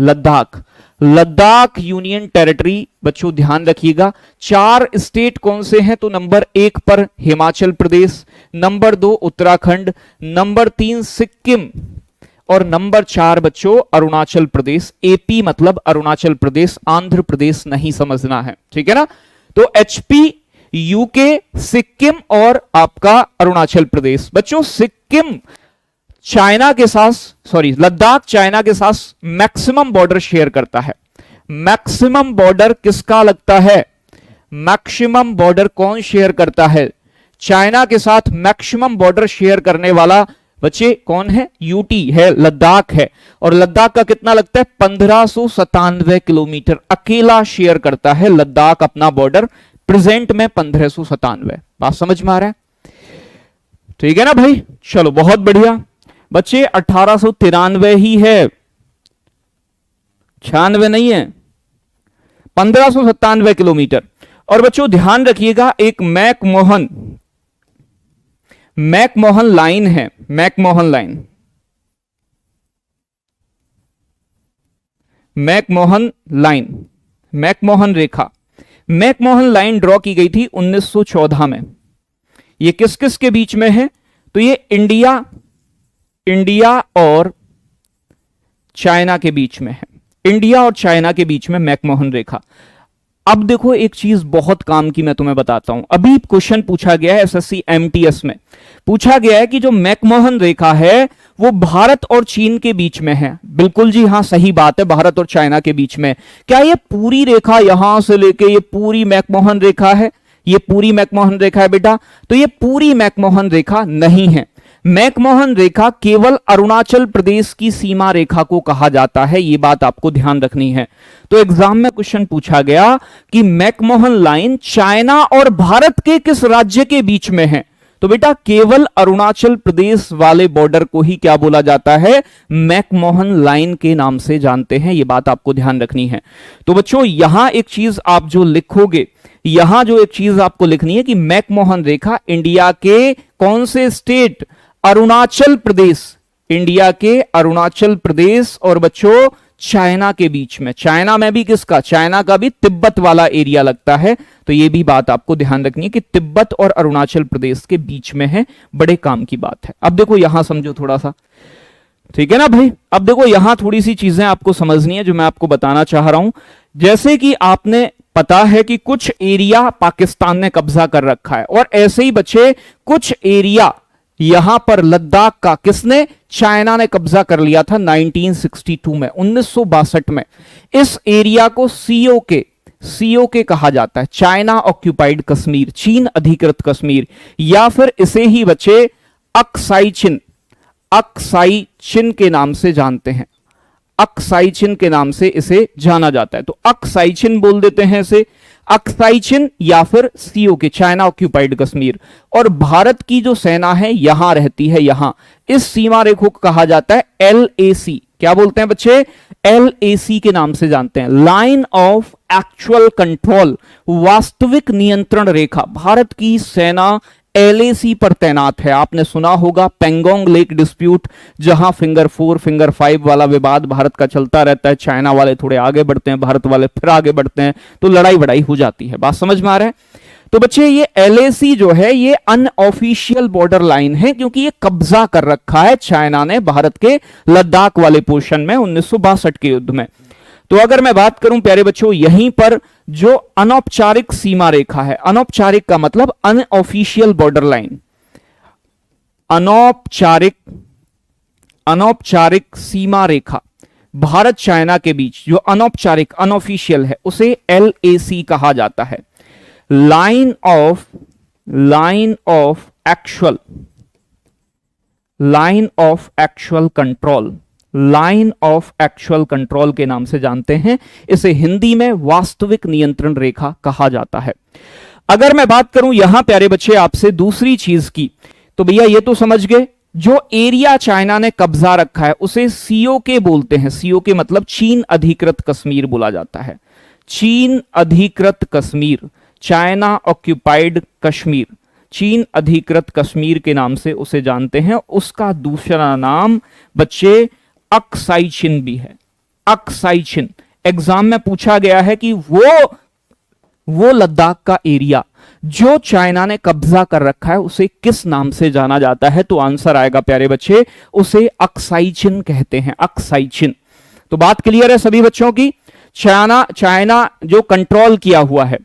Ladakh union territory बच्चों ध्यान रखिएगा। 4 स्टेट कौन से हैं? तो नंबर 1 पर हिमाचल प्रदेश, नंबर 2 उत्तराखंड, नंबर 3 सिक्किम और नंबर 4 बच्चों अरुणाचल प्रदेश। एपी मतलब अरुणाचल प्रदेश, आंध्र प्रदेश नहीं समझना है, ठीक है ना। तो एचपी, यूके, सिक्किम और आपका अरुणाचल प्रदेश। बच्चों सिक्किम चाइना के साथ लद्दाख चाइना के साथ मैक्सिमम बॉर्डर शेयर करता है। मैक्सिमम बॉर्डर किसका लगता है? मैक्सिमम बॉर्डर कौन शेयर करता है? चाइना के साथ मैक्सिमम बॉर्डर शेयर करने वाला बच्चे कौन है? यूटी है, लद्दाख है। और लद्दाख का कितना लगता है? 1597 किलोमीटर अकेला शेयर करता है लद्दाख अपना बॉर्डर। प्रेजेंट में 1597। बात समझ में आ रहा है? ठीक है ना भाई, चलो बहुत बढ़िया बच्चे। 1893 ही है, 96 नहीं है, 1597 किलोमीटर। और बच्चों ध्यान रखिएगा, एक मैकमोहन लाइन है, मैकमोहन रेखा, मैकमोहन लाइन ड्रॉ की गई थी 1914 में। ये किस किस के बीच में है? तो ये इंडिया और चाइना के बीच में है। इंडिया और चाइना के बीच में मैकमोहन रेखा। अब देखो एक चीज बहुत काम की मैं तुम्हें बताता हूं। अभी क्वेश्चन पूछा गया है एसएससी एमटीएस में, पूछा गया है कि जो मैकमोहन रेखा है वो भारत और चीन के बीच में है। बिल्कुल जी हाँ, सही बात है, भारत और चाइना के बीच में। क्या ये पूरी रेखा यहां से लेके ये पूरी मैकमोहन रेखा है? ये पूरी मैकमोहन रेखा है बेटा? तो ये पूरी मैकमोहन रेखा नहीं है। मैकमोहन रेखा केवल अरुणाचल प्रदेश की सीमा रेखा को कहा जाता है, यह बात आपको ध्यान रखनी है। तो एग्जाम में क्वेश्चन पूछा गया कि मैकमोहन लाइन चाइना और भारत के किस राज्य के बीच में है? तो बेटा केवल अरुणाचल प्रदेश वाले बॉर्डर को ही क्या बोला जाता है? मैकमोहन लाइन के नाम से जानते हैं, यह बात आपको ध्यान रखनी है। तो बच्चों यहां एक चीज आप जो लिखोगे, यहां जो एक चीज आपको लिखनी है कि मैकमोहन रेखा इंडिया के कौन से स्टेट? अरुणाचल प्रदेश, इंडिया के अरुणाचल प्रदेश और बच्चों चाइना के बीच में। चाइना में भी किसका? चाइना का भी तिब्बत वाला एरिया लगता है। तो यह भी बात आपको ध्यान रखनी है कि तिब्बत और अरुणाचल प्रदेश के बीच में है। बड़े काम की बात है। अब देखो यहां समझो थोड़ा सा, ठीक है ना भाई। अब देखो यहां थोड़ी सी चीजें आपको समझनी है जो मैं आपको बताना चाह रहा हूं। जैसे कि आपने पता है कि कुछ एरिया पाकिस्तान ने कब्जा कर रखा है और ऐसे ही बच्चे कुछ एरिया यहां पर लद्दाख का किसने? चाइना ने कब्जा कर लिया था 1962 में, 1962 में। इस एरिया को सीओके कहा जाता है, चाइना ऑक्यूपाइड कश्मीर, चीन अधिकृत कश्मीर, या फिर इसे ही बच्चे अक्साई चिन के नाम से जानते हैं। अक्साई चिन के नाम से इसे जाना जाता है। तो अक्साई चिन बोल देते हैं इसे। अक्साई चिन या फिर सीओके, चाइना ऑक्यूपाइड कश्मीर। और भारत की जो सेना है यहां रहती है, यहां इस सीमा रेखा को कहा जाता है LAC। क्या बोलते हैं बच्चे? LAC के नाम से जानते हैं, लाइन ऑफ एक्चुअल कंट्रोल, वास्तविक नियंत्रण रेखा। भारत की सेना LAC पर तैनात है। आपने सुना होगा पेंगोंग लेक डिस्प्यूट, जहां फिंगर 4 फिंगर 5 वाला विवाद भारत का चलता रहता है। चाइना वाले थोड़े आगे बढ़ते हैं, भारत वाले फिर आगे बढ़ते हैं, तो लड़ाई बड़ाई हो जाती है। बात समझ में आ रहा है? तो बच्चे ये LAC जो है ये अनऑफिशियल बॉर्डर लाइन है, क्योंकि ये कब्जा कर रखा है चाइना ने भारत के लद्दाख वाले पोर्शन में 1962 के युद्ध में। तो अगर मैं बात करूं प्यारे बच्चों, यहीं पर जो अनौपचारिक सीमा रेखा है, अनौपचारिक का मतलब अनऑफिशियल बॉर्डर लाइन, अनौपचारिक सीमा रेखा भारत चाइना के बीच जो अनौपचारिक अनऑफिशियल है उसे LAC कहा जाता है। Line of actual control, line of actual control के नाम से जानते हैं। इसे हिंदी में वास्तविक नियंत्रण रेखा कहा जाता है। अगर मैं बात करूं यहां प्यारे बच्चे आपसे दूसरी चीज की, तो भैया ये तो समझ गए, जो एरिया चाइना ने कब्जा रखा है उसे सीओके बोलते हैं। सीओके मतलब चीन अधिकृत कश्मीर बोला जाता है। चीन अधिकृत कश्मीर, चाइना ऑक्यूपाइड कश्मीर, चीन अधिकृत कश्मीर के नाम से उसे जानते हैं। उसका दूसरा नाम बच्चे अक्साई चिन भी है। अक्साई चिन एग्जाम में पूछा गया है कि वो लद्दाख का एरिया जो चाइना ने कब्जा कर रखा है उसे किस नाम से जाना जाता है, तो आंसर आएगा प्यारे बच्चे, उसे अक्साई चिन कहते हैं। अक्साई चिन। तो बात क्लियर है सभी बच्चों की? चाइना जो कंट्रोल किया हुआ है।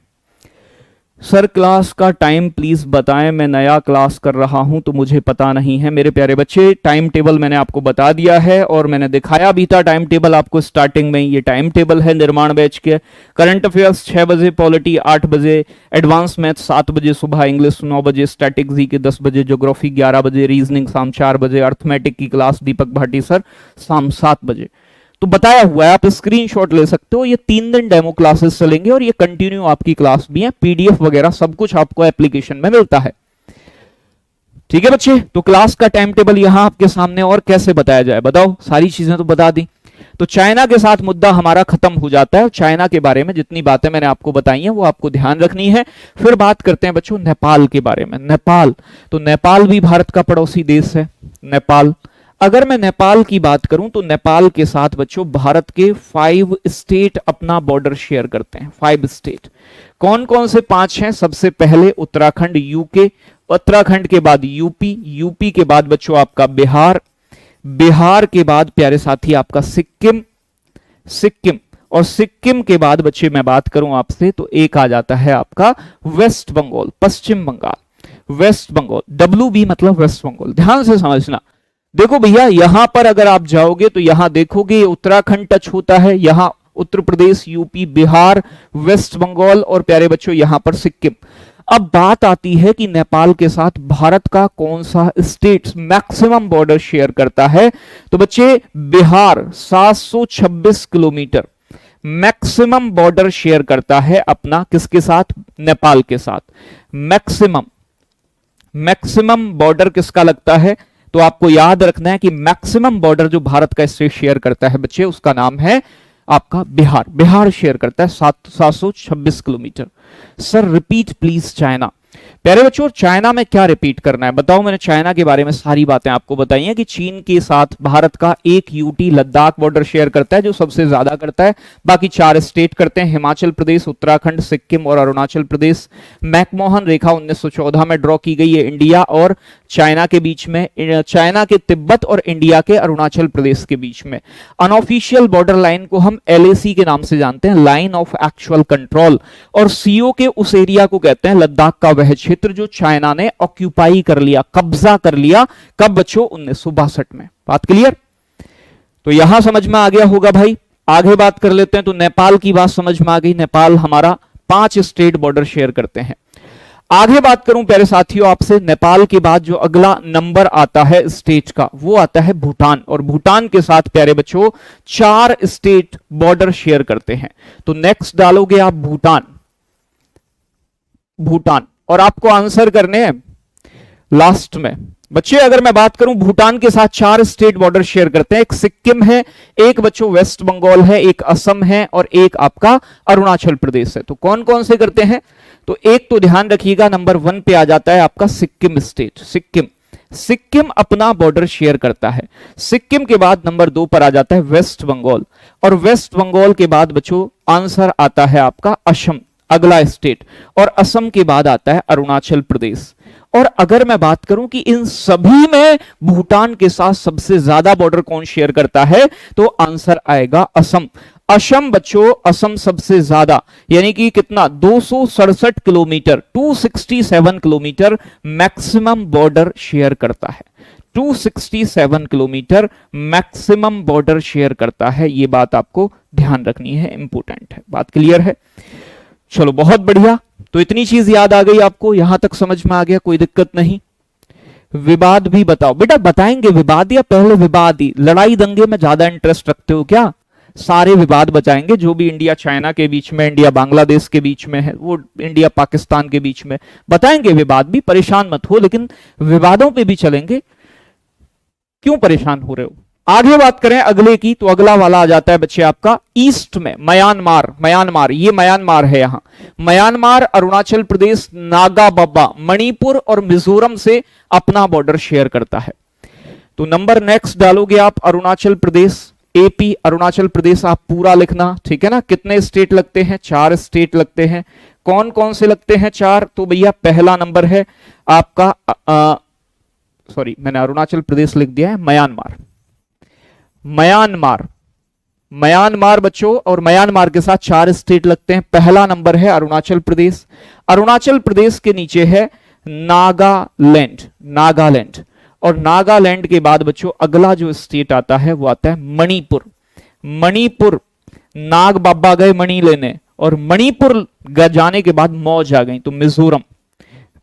सर क्लास का टाइम प्लीज बताएं, मैं नया क्लास कर रहा हूं तो मुझे पता नहीं है। मेरे प्यारे बच्चे टाइम टेबल मैंने आपको बता दिया है और मैंने दिखाया भी था टाइम टेबल आपको स्टार्टिंग में। ये टाइम टेबल है निर्माण बैच के। करंट अफेयर्स 6 बजे, पॉलिटी 8 बजे, एडवांस मैथ 7 बजे सुबह, इंग्लिश 9 बजे, स्टैटिक जी के 10 बजे, ज्योग्राफी 11 बजे, रीजनिंग शाम 4 बजे, अर्थमेटिक की क्लास दीपक भाटी सर शाम 7 बजे। तो बताया हुआ है, आप स्क्रीनशॉट ले सकते हो। ये 3 दिन डेमो क्लासेस चलेंगे और ये कंटिन्यू आपकी क्लास भी है। PDF वगैरह सब कुछ आपको एप्लीकेशन में मिलता है। ठीक है बच्चे? तो क्लास का टाइम टेबल यहां आपके सामने, और कैसे बताया जाए बताओ? सारी चीजें तो बता दी। तो चाइना के साथ मुद्दा हमारा खत्म हो जाता है। चाइना के बारे में जितनी बातें मैंने आपको बताई हैं वो आपको ध्यान रखनी है। फिर बात करते हैं बच्चों नेपाल के बारे में। नेपाल, तो नेपाल भी भारत का पड़ोसी देश है। नेपाल, अगर मैं नेपाल की बात करूं तो नेपाल के साथ बच्चों भारत के 5 स्टेट अपना बॉर्डर शेयर करते हैं। 5 स्टेट कौन कौन से? 5 हैं। सबसे पहले उत्तराखंड, यूके, उत्तराखंड के बाद यूपी, यूपी के बाद बच्चों आपका बिहार, बिहार के बाद प्यारे साथी आपका सिक्किम, सिक्किम, और सिक्किम के बाद बच्चे मैं बात करूं आपसे तो एक आ जाता है आपका वेस्ट बंगाल, पश्चिम बंगाल। वेस्ट बंगाल, WB मतलब वेस्ट बंगाल। ध्यान से समझना। देखो भैया यहां पर अगर आप जाओगे तो यहां देखोगे उत्तराखंड टच होता है, यहां उत्तर प्रदेश, यूपी, बिहार, वेस्ट बंगाल और प्यारे बच्चों यहां पर सिक्किम। अब बात आती है कि नेपाल के साथ भारत का कौन सा स्टेट मैक्सिमम बॉर्डर शेयर करता है, तो बच्चे Bihar 726 kilometre maximum border share करता है अपना, किसके साथ? नेपाल के साथ। मैक्सिमम, मैक्सिमम बॉर्डर किसका लगता है? तो आपको याद रखना है कि मैक्सिमम बॉर्डर जो भारत का स्टेट शेयर करता है बच्चे उसका नाम है आपका बिहार। बिहार शेयर करता है 726 kilometre. Sir repeat please China. प्यारे बच्चों चाइना में क्या रिपीट करना है बताओ? मैंने चाइना के बारे में सारी बातें आपको बताई हैं कि चीन के साथ भारत का एक यूटी लद्दाख बॉर्डर शेयर करता है जो सबसे ज्यादा करता है। बाकी 4 स्टेट करते हैं, हिमाचल प्रदेश, उत्तराखंड, सिक्किम और अरुणाचल प्रदेश। मैकमोहन रेखा 1914 में ड्रॉ की गई है इंडिया और चाइना के बीच में, चाइना के तिब्बत और इंडिया के अरुणाचल प्रदेश के बीच में। अनऑफिशियल बॉर्डर लाइन को हम LAC के नाम से जानते हैं, लाइन ऑफ एक्चुअल कंट्रोल। और सीओ के उस एरिया को कहते हैं लद्दाख का वह क्षेत्र जो चाइना ने ऑक्यूपाई कर लिया, कब्जा कर लिया। कब बच्चों? 1962 में। बात क्लियर? तो यहां समझ में आ गया होगा भाई। आगे बात कर लेते हैं। तो नेपाल की बात समझ में आ गई। नेपाल हमारा 5 स्टेट बॉर्डर शेयर करते हैं। आगे बात करूं प्यारे साथियों आपसे, नेपाल के बाद जो अगला नंबर आता है स्टेट का वो आता है भूटान। और भूटान के साथ प्यारे बच्चों 4 स्टेट बॉर्डर शेयर करते हैं। तो नेक्स्ट डालोगे आप भूटान। भूटान, और आपको आंसर करने हैं लास्ट में। बच्चे अगर मैं बात करूं, भूटान के साथ 4 स्टेट बॉर्डर शेयर करते हैं। एक सिक्किम है, एक बच्चों वेस्ट बंगाल है, एक असम है, और एक आपका अरुणाचल प्रदेश है। तो कौन कौन से करते हैं? तो एक तो ध्यान रखिएगा, नंबर 1 पे आ जाता है आपका सिक्किम स्टेट। सिक्किम अपना बॉर्डर शेयर करता है। सिक्किम के बाद नंबर 2 पर आ जाता है वेस्ट बंगाल, और वेस्ट बंगाल के बाद बच्चों आंसर आता है आपका असम, अगला स्टेट, और असम के बाद आता है अरुणाचल प्रदेश। और अगर मैं बात करूं कि इन सभी में भूटान के साथ सबसे ज्यादा बॉर्डर कौन शेयर करता है, तो आंसर आएगा असम। असम बच्चों, असम सबसे ज्यादा, यानी कि कितना, 267 kilometre, 267 kilometre maximum border share करता है। 267 किलोमीटर मैक्सिमम बॉर्डर शेयर करता है। यह बात आपको ध्यान रखनी है, इंपॉर्टेंट है। बात क्लियर है? चलो बहुत बढ़िया। तो इतनी चीज याद आ गई आपको, यहां तक समझ में आ गया, कोई दिक्कत नहीं। विवाद भी बताओ बेटा, बताएंगे विवाद या पहले विवाद ही? लड़ाई दंगे में ज्यादा इंटरेस्ट रखते हो क्या? सारे विवाद बचाएंगे, जो भी इंडिया चाइना के बीच में, इंडिया बांग्लादेश के बीच में है, वो इंडिया पाकिस्तान के बीच में बताएंगे विवाद भी, परेशान मत हो। लेकिन विवादों पे भी चलेंगे, क्यों परेशान हो रहे हो? आगे बात करें अगले की, तो अगला वाला आ जाता है बच्चे आपका ईस्ट में म्यांमार। ये म्यांमार है। यहां म्यांमार अरुणाचल प्रदेश, नागा बाबा, मणिपुर और मिजोरम से अपना बॉर्डर शेयर करता है। तो नंबर नेक्स्ट डालोगे आप अरुणाचल प्रदेश, एपी अरुणाचल प्रदेश आप पूरा लिखना, ठीक है ना। कितने स्टेट लगते हैं? 4 स्टेट लगते हैं। कौन कौन से लगते हैं 4? तो भैया पहला नंबर है आपका सॉरी मैंने अरुणाचल प्रदेश लिख दिया है, म्यांमार बच्चों, और म्यांमार के साथ 4 स्टेट लगते हैं। पहला नंबर है अरुणाचल प्रदेश। अरुणाचल प्रदेश के नीचे है नागालैंड, और नागालैंड के बाद बच्चों अगला जो स्टेट आता है वो आता है मणिपुर। नाग बाबा गए मणि लेने, और मणिपुर जाने के बाद मौज आ गई, तो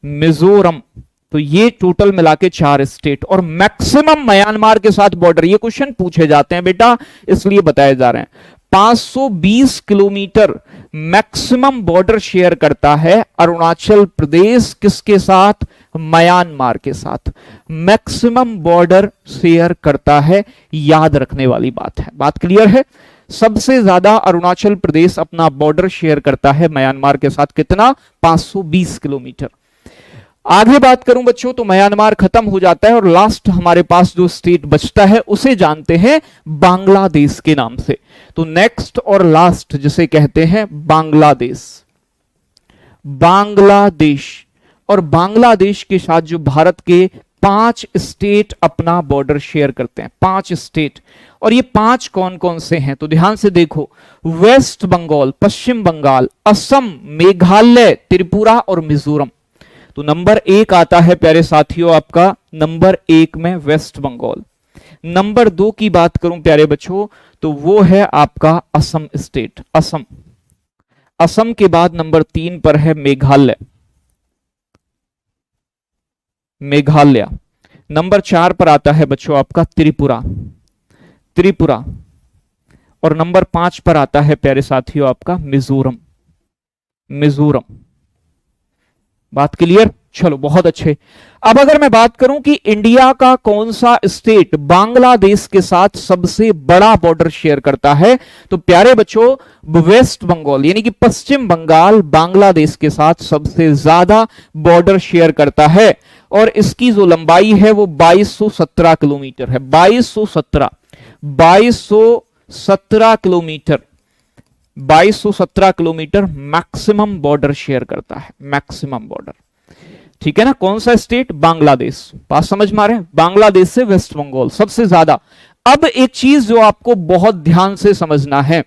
मिजोरम। तो ये टोटल मिला के 4 स्टेट, और मैक्सिमम म्यांमार के साथ बॉर्डर, ये क्वेश्चन पूछे जाते हैं बेटा, इसलिए बताए जा रहे हैं। 520 किलोमीटर मैक्सिमम बॉर्डर शेयर करता है अरुणाचल प्रदेश, किसके साथ? म्यांमार के साथ मैक्सिमम बॉर्डर शेयर करता है। याद रखने वाली बात है। बात क्लियर है? सबसे ज्यादा अरुणाचल प्रदेश अपना बॉर्डर शेयर करता है म्यांमार के साथ, कितना? 520 किलोमीटर। आगे बात करूं बच्चों, तो म्यांमार खत्म हो जाता है, और लास्ट हमारे पास जो स्टेट बचता है उसे जानते हैं बांग्लादेश के नाम से। तो नेक्स्ट और लास्ट जिसे कहते हैं बांग्लादेश, और बांग्लादेश के साथ जो भारत के 5 स्टेट अपना बॉर्डर शेयर करते हैं, 5 स्टेट। और ये 5 कौन कौन से हैं? तो ध्यान से देखो, वेस्ट बंगाल, पश्चिम बंगाल, असम, मेघालय, त्रिपुरा और मिजोरम। तो नंबर 1 आता है प्यारे साथियों आपका, नंबर 1 में वेस्ट बंगाल। नंबर 2 की बात करूं प्यारे बच्चों, तो वो है आपका असम स्टेट, असम के बाद नंबर 3 पर है मेघालय। नंबर 4 पर आता है बच्चों आपका त्रिपुरा, और नंबर 5 पर आता है प्यारे साथियों आपका मिजोरम। बात क्लियर? चलो बहुत अच्छे। अब अगर मैं बात करूं कि इंडिया का कौन सा स्टेट बांग्लादेश के साथ सबसे बड़ा बॉर्डर शेयर करता है, तो प्यारे बच्चों वेस्ट बंगाल, यानी कि पश्चिम बंगाल बांग्लादेश के साथ सबसे ज्यादा बॉर्डर शेयर करता है, और इसकी जो लंबाई है वो 2217 किलोमीटर है। 2217 kilometre, 2217 kilometre maximum border share करता है, मैक्सिमम बॉर्डर। ठीक है ना? कौन सा स्टेट? बांग्लादेश। बात समझ में आ रहे हैं? बांग्लादेश से वेस्ट बंगाल सबसे ज्यादा। अब एक चीज जो आपको बहुत ध्यान से समझना है,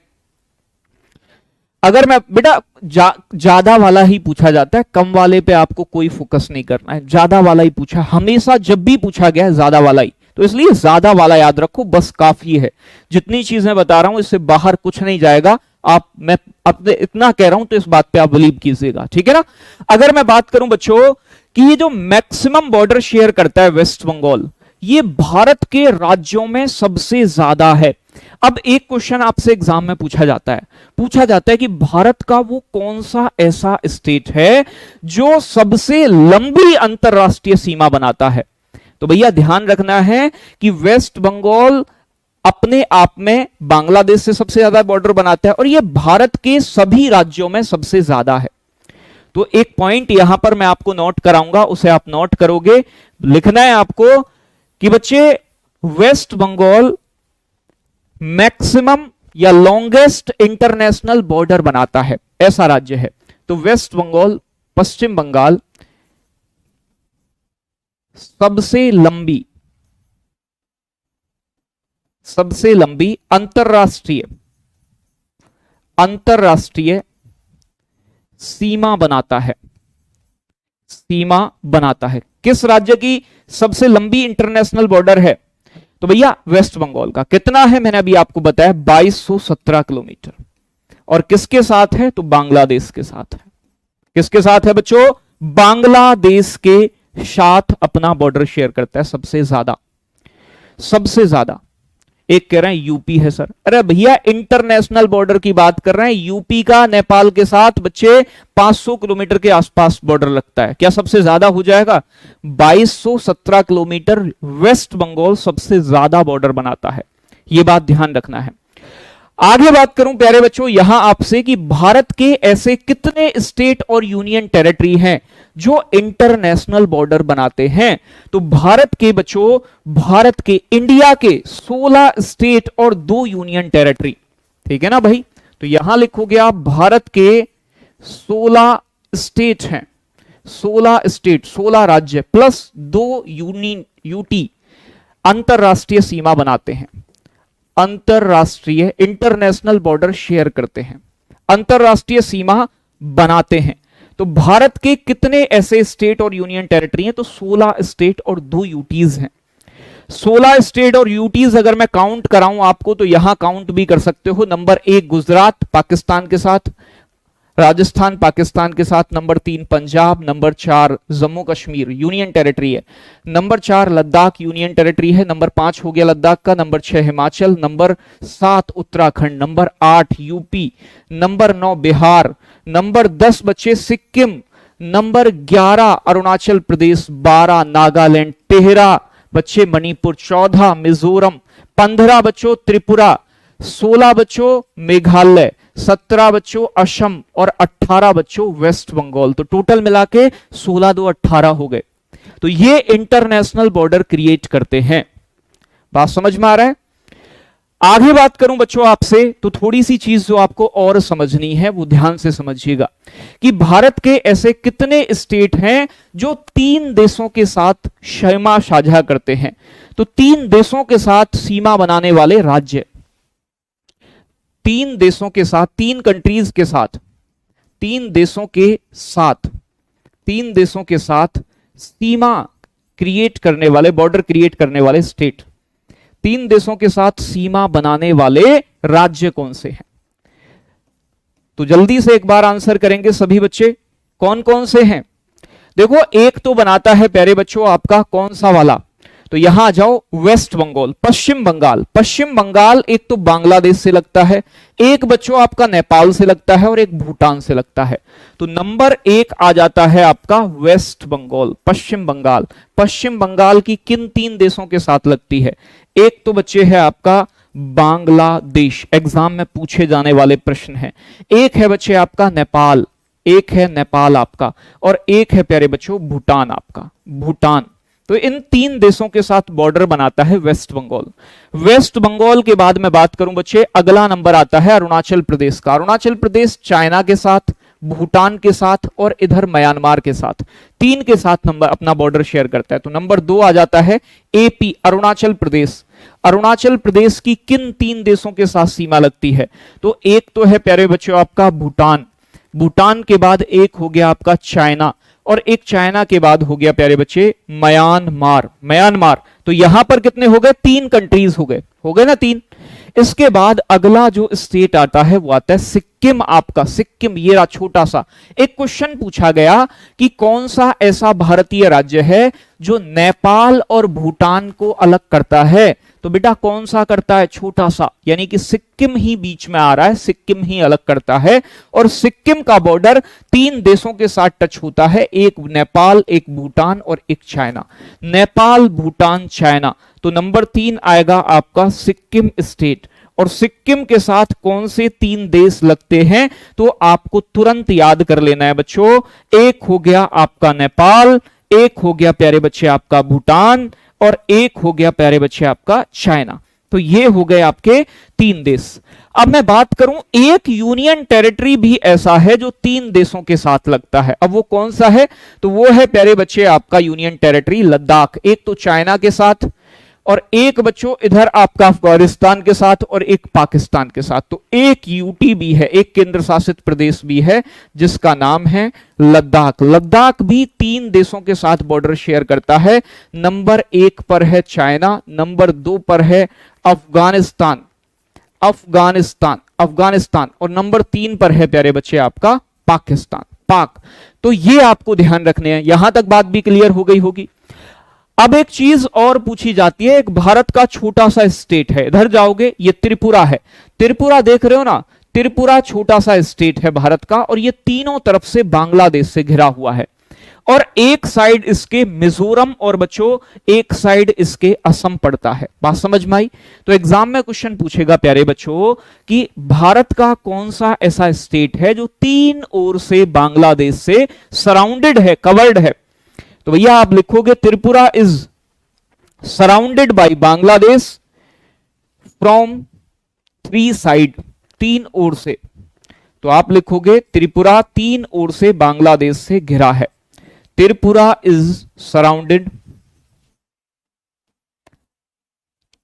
अगर मैं बेटा ज्यादा वाला ही पूछा जाता है, कम वाले पे आपको कोई फोकस नहीं करना है, ज्यादा वाला ही पूछा, हमेशा जब भी पूछा गया है ज्यादा वाला ही, तो इसलिए ज्यादा वाला याद रखो, बस काफी है। जितनी चीजें बता रहा हूं इससे बाहर कुछ नहीं जाएगा। मैं अपने इतना कह रहा हूं तो इस बात पे आप बिलीव कीजिएगा, ठीक है ना? अगर मैं बात करूं बच्चों कि ये जो मैक्सिमम बॉर्डर शेयर करता है वेस्ट बंगाल, ये भारत के राज्यों में सबसे ज्यादा है। अब एक क्वेश्चन आपसे एग्जाम में पूछा जाता है कि भारत का वो कौन सा ऐसा स्टेट है जो सबसे लंबी अंतरराष्ट्रीय सीमा बनाता है। तो भैया ध्यान रखना है कि वेस्ट बंगाल अपने आप में बांग्लादेश से सबसे ज्यादा बॉर्डर बनाता है और ये भारत के सभी राज्यों में सबसे ज्यादा है। तो एक पॉइंट यहां पर मैं आपको नोट कराऊंगा, उसे आप नोट करोगे। लिखना है आपको कि बच्चे वेस्ट बंगाल मैक्सिमम या लॉन्गेस्ट इंटरनेशनल बॉर्डर बनाता है, ऐसा राज्य है। तो वेस्ट बंगाल, पश्चिम बंगाल सबसे लंबी अंतरराष्ट्रीय सीमा बनाता है। किस राज्य की सबसे लंबी इंटरनेशनल बॉर्डर है? तो भैया वेस्ट बंगाल का। कितना है? मैंने अभी आपको बताया 2217 किलोमीटर। और किसके साथ है? तो बांग्लादेश के साथ है। किसके साथ है बच्चों? बांग्लादेश के साथ अपना बॉर्डर शेयर करता है सबसे ज्यादा। एक कह रहे हैं यूपी है सर। अरे भैया इंटरनेशनल बॉर्डर की बात कर रहे हैं। यूपी का नेपाल के साथ बच्चे 500 किलोमीटर के आसपास बॉर्डर लगता है। क्या सबसे ज्यादा हो जाएगा? 2217 किलोमीटर वेस्ट बंगाल सबसे ज्यादा बॉर्डर बनाता है। यह बात ध्यान रखना है। आगे बात करूं प्यारे बच्चों यहां आपसे कि भारत के ऐसे कितने स्टेट और यूनियन टेरिटरी हैं जो इंटरनेशनल बॉर्डर बनाते हैं। तो भारत के इंडिया के 16 स्टेट और 2 यूनियन टेरिटरी, ठीक है ना भाई। तो यहां लिखोगे आप भारत के 16 स्टेट हैं, 16 राज्य प्लस 2 यूटी अंतरराष्ट्रीय सीमा बनाते हैं, अंतरराष्ट्रीय इंटरनेशनल बॉर्डर शेयर करते हैं, अंतरराष्ट्रीय सीमा बनाते हैं। तो भारत के कितने ऐसे स्टेट और यूनियन टेरिटरी हैं? तो 16 स्टेट और 2 यूटीज हैं। 16 स्टेट और यूटीज अगर मैं काउंट कराऊं आपको तो यहां काउंट भी कर सकते हो। नंबर 1 गुजरात पाकिस्तान के साथ, राजस्थान पाकिस्तान के साथ, number 3 Punjab, number 4 Jammu Kashmir union territory है, नंबर 4 लद्दाख यूनियन टेरिटरी है, नंबर 5 हो गया लद्दाख का, number 6 Himachal, number 7 Uttarakhand, number 8 UP, number 9 Bihar, number 10 बच्चे सिक्किम, नंबर 11 अरुणाचल प्रदेश, 12 नागालैंड, 13 बच्चे मणिपुर, 14 मिजोरम, 15 बच्चों त्रिपुरा, 16 बच्चों मेघालय, 17 बच्चों असम और 18 बच्चों वेस्ट बंगाल। तो टोटल मिला के 16 2 18 हो गए। तो ये इंटरनेशनल बॉर्डर क्रिएट करते हैं। बात समझ में आ रहा है? आगे बात करूं बच्चों आपसे तो थोड़ी सी चीज जो आपको और समझनी है वो ध्यान से समझिएगा कि भारत के ऐसे कितने स्टेट हैं जो 3 देशों के साथ सीमा साझा करते हैं। तो 3 देशों के साथ सीमा बनाने वाले राज्य, 3 देशों के साथ, 3 कंट्रीज के साथ, 3 देशों के साथ सीमा क्रिएट करने वाले, बॉर्डर क्रिएट करने वाले स्टेट, 3 देशों के साथ सीमा बनाने वाले राज्य कौन से हैं? तो जल्दी से एक बार आंसर करेंगे सभी बच्चे, कौन कौन से हैं? देखो एक तो बनाता है प्यारे बच्चों आपका कौन सा वाला, तो यहां आ जाओ वेस्ट बंगाल, पश्चिम बंगाल एक तो बांग्लादेश से लगता है, एक बच्चों आपका नेपाल से लगता है और एक भूटान से लगता है। तो नंबर 1 आ जाता है आपका वेस्ट बंगाल, पश्चिम बंगाल की किन 3 देशों के साथ लगती है? एक तो बच्चे है आपका बांग्लादेश, एग्जाम में पूछे जाने वाले प्रश्न है। एक है बच्चे आपका नेपाल, एक है नेपाल आपका, और एक है प्यारे बच्चों भूटान आपका, भूटान। तो इन 3 देशों के साथ बॉर्डर बनाता है वेस्ट बंगाल। वेस्ट बंगाल के बाद मैं बात करूं बच्चे, अगला नंबर आता है अरुणाचल प्रदेश का। अरुणाचल प्रदेश चाइना के साथ, भूटान के साथ और इधर म्यांमार के साथ, 3 के साथ नंबर अपना बॉर्डर शेयर करता है। तो नंबर 2 आ जाता है एपी, अरुणाचल प्रदेश। अरुणाचल प्रदेश की किन 3 देशों के साथ सीमा लगती है? तो एक तो है प्यारे बच्चों आपका भूटान, भूटान के बाद एक हो गया आपका चाइना, और एक चाइना के बाद हो गया प्यारे बच्चे म्यांमार। तो यहां पर कितने हो गए? 3 कंट्रीज हो गए ना 3। इसके बाद अगला जो स्टेट आता है वो आता है सिक्किम, आपका सिक्किम ये रहा छोटा सा। एक क्वेश्चन पूछा गया कि कौन सा ऐसा भारतीय राज्य है जो नेपाल और भूटान को अलग करता है, तो बेटा कौन सा करता है, छोटा सा, यानी कि सिक्किम ही बीच में आ रहा है, सिक्किम ही अलग करता है। और सिक्किम का बॉर्डर 3 देशों के साथ टच होता है, एक नेपाल, एक भूटान और एक चाइना। नेपाल, भूटान, चाइना, तो नंबर 3 आएगा आपका सिक्किम स्टेट। और सिक्किम के साथ कौन से 3 देश लगते हैं, तो आपको तुरंत याद कर लेना है बच्चों। एक हो गया आपका नेपाल, एक हो गया प्यारे बच्चे आपका भूटान, और एक हो गया प्यारे बच्चे आपका चाइना। तो ये हो गए आपके 3 देश। अब मैं बात करूं, एक यूनियन टेरिटरी भी ऐसा है जो 3 देशों के साथ लगता है। अब वो कौन सा है, तो वो है प्यारे बच्चे आपका यूनियन टेरिटरी लद्दाख। एक तो चाइना के साथ, और एक बच्चों इधर आपका अफगानिस्तान के साथ, और एक पाकिस्तान के साथ। तो एक यूटी भी है, एक केंद्र शासित प्रदेश भी है जिसका नाम है लद्दाख। लद्दाख भी 3 देशों के साथ बॉर्डर शेयर करता है। नंबर 1 पर है चाइना, नंबर 2 पर है अफगानिस्तान, अफगानिस्तान, और नंबर 3 पर है प्यारे बच्चे आपका पाकिस्तान, पाक। तो ये आपको ध्यान रखने हैं। यहां तक बात भी क्लियर हो गई होगी। अब एक चीज और पूछी जाती है, एक भारत का छोटा सा स्टेट है, इधर जाओगे ये त्रिपुरा है, त्रिपुरा देख रहे हो ना, त्रिपुरा छोटा सा स्टेट है भारत का, और ये तीनों तरफ से बांग्लादेश से घिरा हुआ है, और एक साइड इसके मिजोरम और बच्चों एक साइड इसके असम पड़ता है। बात समझ में आई। तो एग्जाम में क्वेश्चन पूछेगा प्यारे बच्चों कि भारत का कौन सा ऐसा स्टेट है जो 3 ओर से बांग्लादेश से सराउंडेड है, कवर्ड है। तो भैया आप लिखोगे Tripura is surrounded by Bangladesh from 3 side, 3 ओर से। तो आप लिखोगे त्रिपुरा 3 ओर से बांग्लादेश से घिरा है। Tripura is surrounded,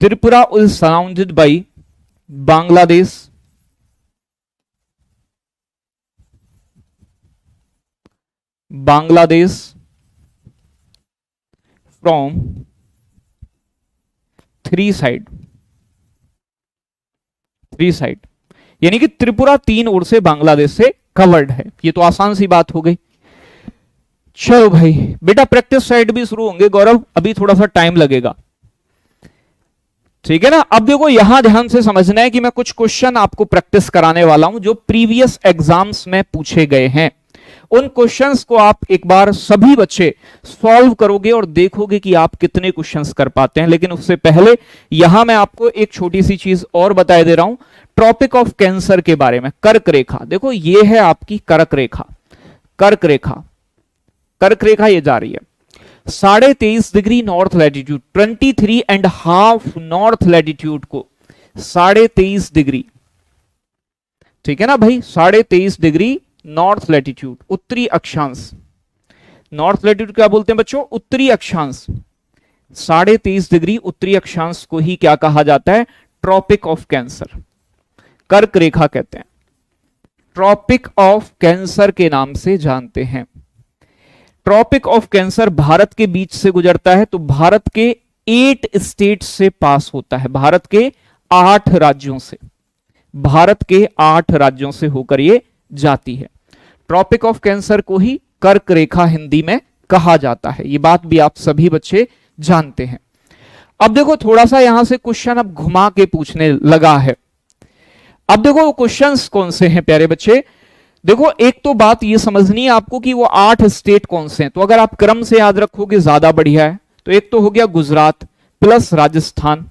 Tripura is surrounded by Bangladesh from 3 side, यानी कि त्रिपुरा 3 ओर से बांग्लादेश से कवर्ड है। ये तो आसान सी बात हो गई। चलो भाई बेटा प्रैक्टिस साइड भी शुरू होंगे गौरव, अभी थोड़ा सा टाइम लगेगा, ठीक है ना। अब देखो यहां ध्यान से समझना है कि मैं कुछ क्वेश्चन आपको प्रैक्टिस कराने वाला हूं जो प्रीवियस एग्जाम्स में पूछे गए हैं। उन क्वेश्चंस को आप एक बार सभी बच्चे सॉल्व करोगे और देखोगे कि आप कितने क्वेश्चंस कर पाते हैं। लेकिन उससे पहले यहां मैं आपको एक छोटी सी चीज और बता दे रहा हूं ट्रॉपिक ऑफ कैंसर के बारे में। कर्क रेखा, देखो ये है आपकी कर्क रेखा, कर्क रेखा ये जा रही है 23.5 degree north latitude, 23.5 north latitude को 23.5 डिग्री, ठीक है ना भाई, 23.5 डिग्री नॉर्थ लैटिट्यूड, उत्तरी अक्षांश। नॉर्थ लैटिट्यूड क्या बोलते हैं बच्चों, उत्तरी अक्षांश। 23.5 डिग्री उत्तरी अक्षांश को ही क्या कहा जाता है, ट्रॉपिक ऑफ कैंसर, कर्क रेखा कहते हैं, ट्रॉपिक ऑफ कैंसर के नाम से जानते हैं। ट्रॉपिक ऑफ कैंसर भारत के बीच से गुजरता है, तो भारत के 8 स्टेट से पास होता है, भारत के 8 राज्यों से, भारत के 8 राज्यों से होकर ये जाती है। ट्रॉपिक ऑफ कैंसर को ही कर्क रेखा हिंदी में कहा जाता है, ये बात भी आप सभी बच्चे जानते हैं। अब देखो थोड़ा सा यहां से क्वेश्चन अब घुमा के पूछने लगा है। अब देखो क्वेश्चंस कौन से हैं प्यारे बच्चे, देखो एक तो बात ये समझनी है आपको कि वो 8 स्टेट कौन से हैं, तो अगर आप क्रम से याद रखोगे ज्यादा बढ़िया है। तो एक तो हो गया गुजरात प्लस राजस्थान,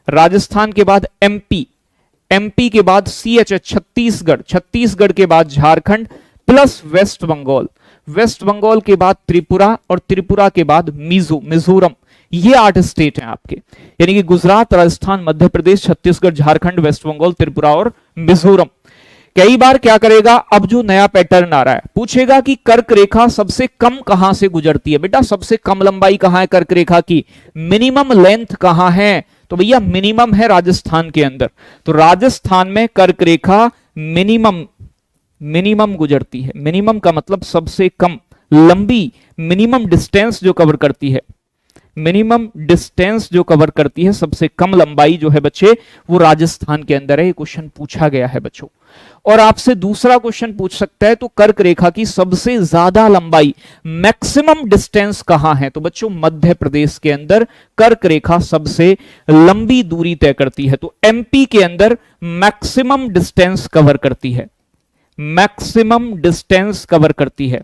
राजस्थान के बाद एमपी, एमपी के बाद CHH छत्तीसगढ़, छत्तीसगढ़ के बाद झारखंड प्लस वेस्ट बंगाल, वेस्ट बंगाल के बाद त्रिपुरा, और त्रिपुरा के बाद मिजोरम। ये 8 स्टेट हैं आपके, यानी कि गुजरात, राजस्थान, मध्य प्रदेश, छत्तीसगढ़, झारखंड, वेस्ट बंगाल, त्रिपुरा और मिजोरम। कई बार क्या करेगा, अब जो नया पैटर्न आ रहा है पूछेगा कि कर्क रेखा सबसे कम कहां से गुजरती है। बेटा सबसे कम लंबाई कहां है कर्क रेखा की, मिनिमम लेंथ कहां है, तो भैया मिनिमम है राजस्थान के अंदर। तो राजस्थान में कर्क रेखा मिनिमम गुजरती है। मिनिमम का मतलब सबसे कम, लंबी, मिनिमम डिस्टेंस जो कवर करती है, मिनिमम डिस्टेंस जो कवर करती है, सबसे कम लंबाई जो है बच्चे वो राजस्थान के अंदर है। ये क्वेश्चन पूछा गया है बच्चों। और आपसे दूसरा क्वेश्चन पूछ सकता है तो कर्क रेखा की सबसे ज्यादा लंबाई, मैक्सिमम डिस्टेंस कहां है? तो बच्चों मध्य प्रदेश के अंदर कर्क रेखा सबसे लंबी दूरी तय करती है। तो एमपी के अंदर मैक्सिमम डिस्टेंस कवर करती है, मैक्सिमम डिस्टेंस कवर करती है।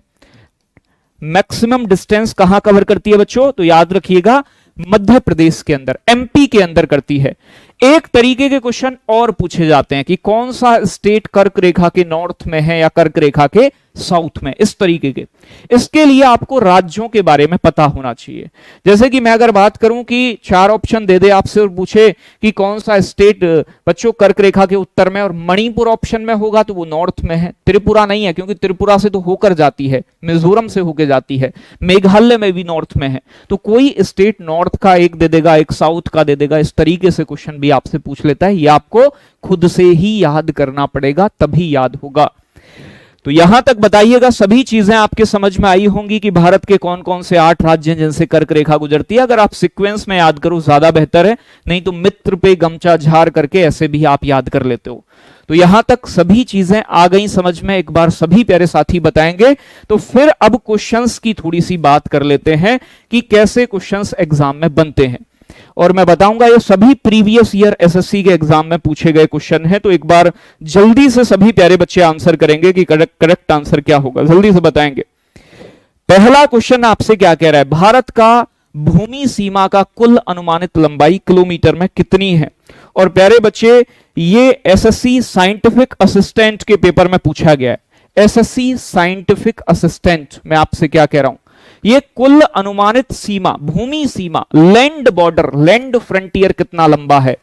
मैक्सिमम डिस्टेंस कहां कवर करती है बच्चों? तो याद रखिएगा मध्य प्रदेश के अंदर, एमपी के अंदर करती है। एक तरीके के क्वेश्चन और पूछे जाते हैं कि कौन सा स्टेट कर्क रेखा के नॉर्थ में है या कर्क रेखा के साउथ में, इस तरीके के। इसके लिए आपको राज्यों के बारे में पता होना चाहिए। जैसे कि मैं अगर बात करूं कि 4 ऑप्शन दे दे आपसे और पूछे कि कौन सा स्टेट बच्चों कर्क रेखा के उत्तर में, और मणिपुर ऑप्शन में होगा तो वो नॉर्थ में है। त्रिपुरा नहीं है क्योंकि त्रिपुरा से तो होकर जाती है, मिजोरम से होकर जाती है, मेघालय में भी नॉर्थ में है। तो कोई स्टेट नॉर्थ का एक दे देगा, एक साउथ का दे देगा, इस तरीके से क्वेश्चन भी आपसे पूछ लेता है। ये आपको खुद से ही याद करना पड़ेगा, तभी याद होगा। तो यहां तक बताइएगा सभी चीजें आपके समझ में आई होंगी कि भारत के कौन कौन से 8 राज्य हैं जिनसे कर्क रेखा गुजरती है। अगर आप सीक्वेंस में याद करो ज्यादा बेहतर है, नहीं तो मित्र पे गमचा झार करके ऐसे भी आप याद कर लेते हो। तो यहां तक सभी चीजें आ गई समझ में, एक बार सभी प्यारे साथी बताएंगे। तो फिर अब क्वेश्चंस की थोड़ी सी बात कर लेते हैं कि कैसे क्वेश्चंस एग्जाम में बनते हैं। और मैं बताऊंगा ये सभी प्रीवियस ईयर एसएससी के एग्जाम में पूछे गए क्वेश्चन हैं। तो एक बार जल्दी से सभी प्यारे बच्चे आंसर करेंगे कि करेक्ट आंसर क्या होगा, जल्दी से बताएंगे। पहला क्वेश्चन आपसे क्या कह रहा है? भारत का भूमि सीमा का कुल अनुमानित लंबाई किलोमीटर में कितनी है? और प्यारे बच्चे ये एसएससी साइंटिफिक असिस्टेंट के पेपर में पूछा गया है। एसएससी साइंटिफिक असिस्टेंट, मैं आपसे क्या कह रहा हूं, ये कुल अनुमानित सीमा, भूमि सीमा, लैंड बॉर्डर, लैंड फ्रंटियर कितना लंबा है?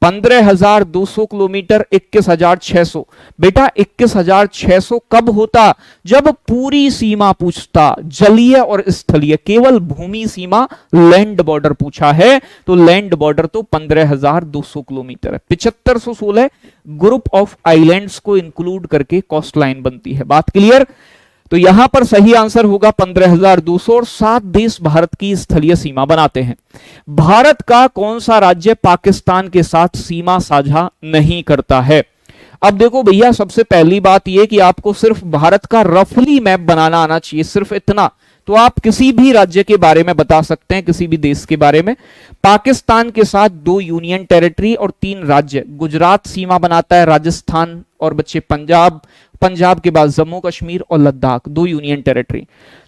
15,200 किलोमीटर, 21,600। बेटा 21,600 कब होता? जब पूरी सीमा पूछता, जलीय और स्थलीय। केवल भूमि सीमा, लैंड बॉर्डर पूछा है तो लैंड बॉर्डर तो 15,200 किलोमीटर है। 7516 ग्रुप ऑफ आइलैंड्स को इंक्लूड करके कोस्ट लाइन बनती है। बात क्लियर? तो यहां पर सही आंसर होगा 15,200। और 7 देश भारत की स्थलीय सीमा बनाते हैं। भारत का कौन सा राज्य पाकिस्तान के साथ सीमा साझा नहीं करता है? अब देखो भैया, सबसे पहली बात यह कि आपको सिर्फ भारत का रफली मैप बनाना आना चाहिए, सिर्फ इतना। तो आप किसी भी राज्य के बारे में बता सकते हैं, किसी भी देश के बारे में। पाकिस्तान के साथ 2 यूनियन टेरिटरी और 3 राज्य। गुजरात सीमा बनाता है, राजस्थान और बच्चे पंजाब, पंजाब के बाद जम्मू कश्मीर और लद्दाख, 2 यूनियन टेरिटरी।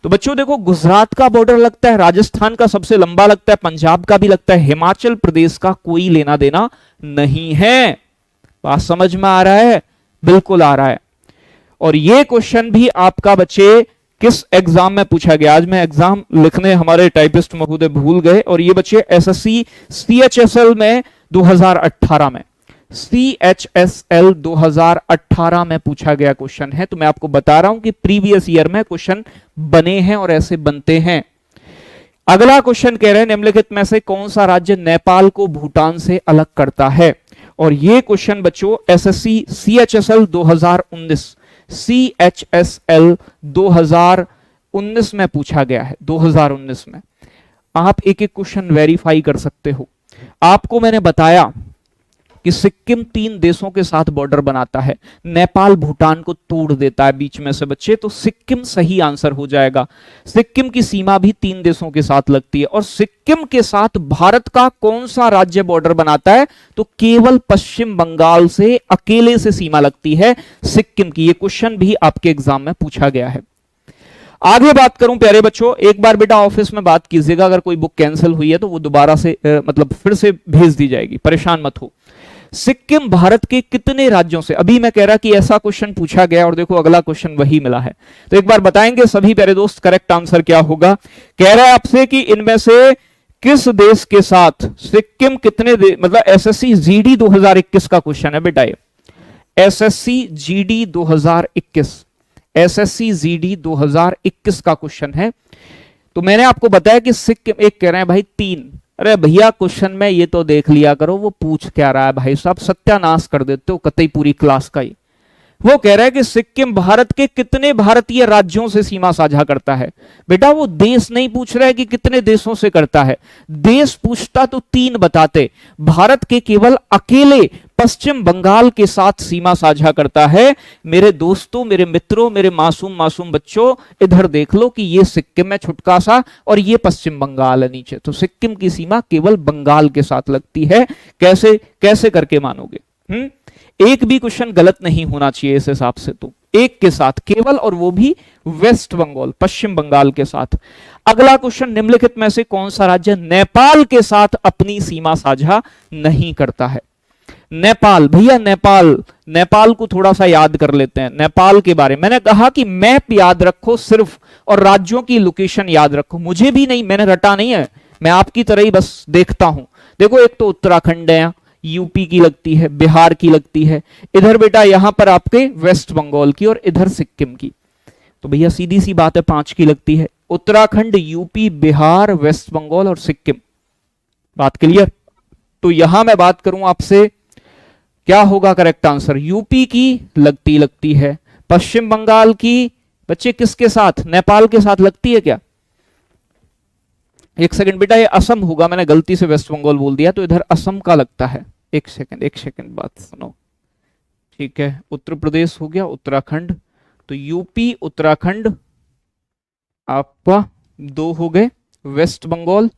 तो बच्चों देखो, गुजरात का बॉर्डर लगता है, राजस्थान का सबसे लंबा लगता है, पंजाब का भी लगता है, हिमाचल प्रदेश का कोई लेना देना नहीं है। बात समझ में आ रहा है? बिल्कुल आ रहा है। और यह क्वेश्चन भी आपका बच्चे किस एग्जाम में पूछा गया? आज मैं एग्जाम लिखने हमारे टाइपिस्ट महोदय भूल गए। और ये बच्चे एसएससी सीएचएसएल में 2018 में, सीएचएसएल 2018 में पूछा गया क्वेश्चन है। तो मैं आपको बता रहा हूं कि प्रीवियस ईयर में क्वेश्चन बने हैं और ऐसे बनते हैं। अगला क्वेश्चन कह रहे हैं निम्नलिखित में से कौन सा राज्य नेपाल को भूटान से अलग करता है? और ये क्वेश्चन बच्चों एसएससी सीएचएसएल 2019, सीएचएसएल 2019 में पूछा गया है। 2019 में आप एक एक क्वेश्चन वेरीफाई कर सकते हो। आपको मैंने बताया कि सिक्किम 3 देशों के साथ बॉर्डर बनाता है, नेपाल भूटान को तोड़ देता है बीच में से बच्चे, तो सिक्किम सही आंसर हो जाएगा। सिक्किम की सीमा भी 3 देशों के साथ लगती है। और सिक्किम के साथ भारत का कौन सा राज्य बॉर्डर बनाता है? तो केवल पश्चिम बंगाल से अकेले से सीमा लगती है सिक्किम की। यह क्वेश्चन भी आपके एग्जाम में पूछा गया है। आगे बात करूं प्यारे बच्चों, एक बार बेटा ऑफिस में बात कीजिएगा, अगर कोई बुक कैंसिल हुई है तो वो दोबारा से मतलब फिर से भेज दी जाएगी, परेशान मत हो। सिक्किम भारत के कितने राज्यों से? अभी मैं कह रहा कि ऐसा क्वेश्चन पूछा गया और देखो अगला क्वेश्चन वही मिला है। तो एक बार बताएंगे सभी प्यारे दोस्त करेक्ट आंसर क्या होगा? कह रहा है आपसे कि इनमें से किस देश के साथ सिक्किम कितने मतलब एसएससी जीडी 2021 का क्वेश्चन है बेटा, ये एसएससी जीडी 2021, एसएससी जीडी 2021 का क्वेश्चन है। तो मैंने आपको बताया कि सिक्किम, एक कह रहे हैं भाई 3। अरे भैया क्वेश्चन में ये तो देख लिया करो वो पूछ क्या रहा है भाई साहब, सत्यानाश कर देते हो कतई पूरी क्लास का ही। वो कह रहा है कि सिक्किम भारत के कितने भारतीय राज्यों से सीमा साझा करता है। बेटा वो देश नहीं पूछ रहा है कि कितने देशों से करता है, देश पूछता तो 3 बताते। भारत के केवल अकेले पश्चिम बंगाल के साथ सीमा साझा करता है। मेरे दोस्तों, मेरे मित्रों, मेरे मासूम मासूम बच्चों, इधर देख लो कि ये सिक्किम है छुटका सा और ये पश्चिम बंगाल है नीचे, तो सिक्किम की सीमा केवल बंगाल के साथ लगती है। कैसे कैसे करके मानोगे? एक भी क्वेश्चन गलत नहीं होना चाहिए इस हिसाब से, तो एक के साथ केवल, और वो भी वेस्ट बंगाल, पश्चिम बंगाल के साथ। अगला क्वेश्चन, निम्नलिखित में से कौन सा राज्य नेपाल के साथ अपनी सीमा साझा नहीं करता है? नेपाल, भैया नेपाल, नेपाल को थोड़ा सा याद कर लेते हैं। नेपाल के बारे में मैंने कहा कि मैप याद रखो सिर्फ, और राज्यों की लोकेशन याद रखो। मुझे भी नहीं, मैंने रटा नहीं है, मैं आपकी तरह ही बस देखता हूं। देखो एक तो उत्तराखंड है, यूपी की लगती है, बिहार की लगती है, इधर बेटा यहां पर आपके वेस्ट बंगाल की, और इधर सिक्किम की। तो भैया सीधी सी बात है 5 की लगती है, उत्तराखंड, यूपी, बिहार, वेस्ट बंगाल और सिक्किम। बात क्लियर? तो यहां मैं बात करूं आपसे, क्या होगा करेक्ट आंसर? यूपी की लगती है। पश्चिम बंगाल की बच्चे किसके साथ? नेपाल के साथ लगती है क्या? एक सेकंड बेटा, ये असम होगा, मैंने गलती से वेस्ट बंगाल बोल दिया, तो इधर असम का लगता है। एक सेकंड बात सुनो, ठीक है। उत्तर प्रदेश हो गया, उत्तराखंड, तो यूपी, उत्तराखंड आपका 2 हो गए, वेस्ट बंगाल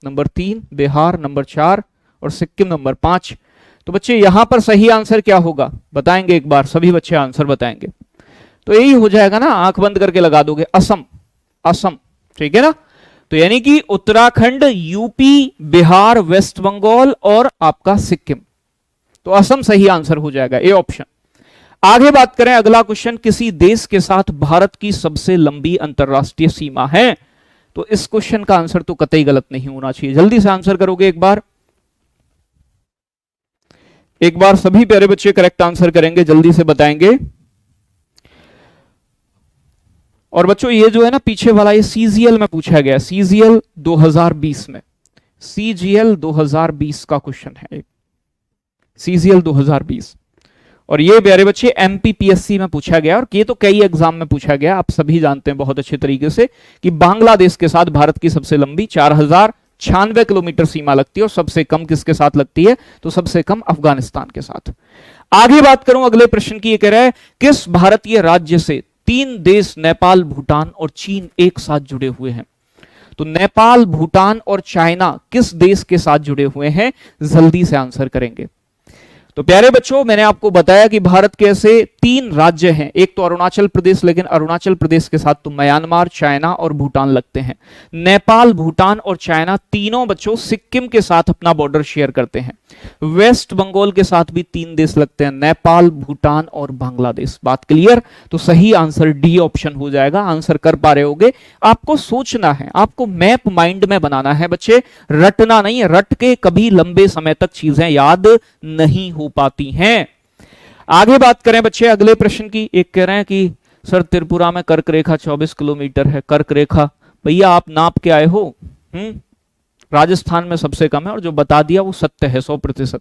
नंबर 3, बिहार नंबर 4 और सिक्किम नंबर 5। तो बच्चे यहां पर सही आंसर क्या होगा बताएंगे? एक बार सभी बच्चे आंसर बताएंगे तो यही हो जाएगा ना, आंख बंद करके लगा दोगे, असम। असम, ठीक है ना? तो यानी कि उत्तराखंड, यूपी, बिहार, वेस्ट बंगाल और आपका सिक्किम, तो असम सही आंसर हो जाएगा, ए ऑप्शन। आगे बात करें, अगला क्वेश्चन, किसी देश के साथ भारत की सबसे लंबी अंतरराष्ट्रीय सीमा है? तो इस क्वेश्चन का आंसर तो कतई गलत नहीं होना चाहिए। जल्दी से आंसर करोगे एक बार सभी प्यारे बच्चे करेक्ट आंसर करेंगे, जल्दी से बताएंगे। और बच्चों ये जो है ना पीछे वाला, ये सीजीएल में पूछा गया, सीजीएल 2020 में, सीजीएल 2020 का क्वेश्चन है, सीजीएल 2020। और ये प्यारे बच्चे एमपीपीएससी में पूछा गया, और ये तो कई एग्जाम में पूछा गया, आप सभी जानते हैं बहुत अच्छे तरीके से कि बांग्लादेश के साथ भारत की सबसे लंबी 4096 किलोमीटर सीमा लगती है, और सबसे कम किसके साथ लगती है? तो सबसे कम अफगानिस्तान के साथ। आगे बात करूं अगले प्रश्न की, ये कह रहा है किस भारतीय राज्य से 3 देश नेपाल, भूटान और चीन एक साथ जुड़े हुए हैं? तो नेपाल, भूटान और चाइना किस देश के साथ जुड़े हुए हैं? जल्दी से आंसर करेंगे। तो प्यारे बच्चों, मैंने आपको बताया कि भारत के ऐसे 3 राज्य हैं, एक तो अरुणाचल प्रदेश, लेकिन अरुणाचल प्रदेश के साथ तो म्यांमार, चाइना और भूटान लगते हैं। नेपाल, भूटान और चाइना तीनों बच्चों सिक्किम के साथ अपना बॉर्डर शेयर करते हैं। वेस्ट बंगाल के साथ भी 3 देश लगते हैं, नेपाल, भूटान और बांग्लादेश। बात क्लियर? तो सही आंसर डी ऑप्शन हो जाएगा। आंसर कर पा रहे होगे? आपको सोचना है, आपको मैप माइंड में बनाना है बच्चे, रटना नहीं। रट के कभी लंबे समय तक चीजें याद नहीं हो पाती हैं। आगे बात करें बच्चे अगले प्रश्न की। एक कह रहे हैं कि सर त्रिपुरा में कर्क रेखा 24 किलोमीटर है। कर्क रेखा भैया आप नाप के आए हो, राजस्थान में सबसे कम है, और जो बता दिया वो सत्य है 100%।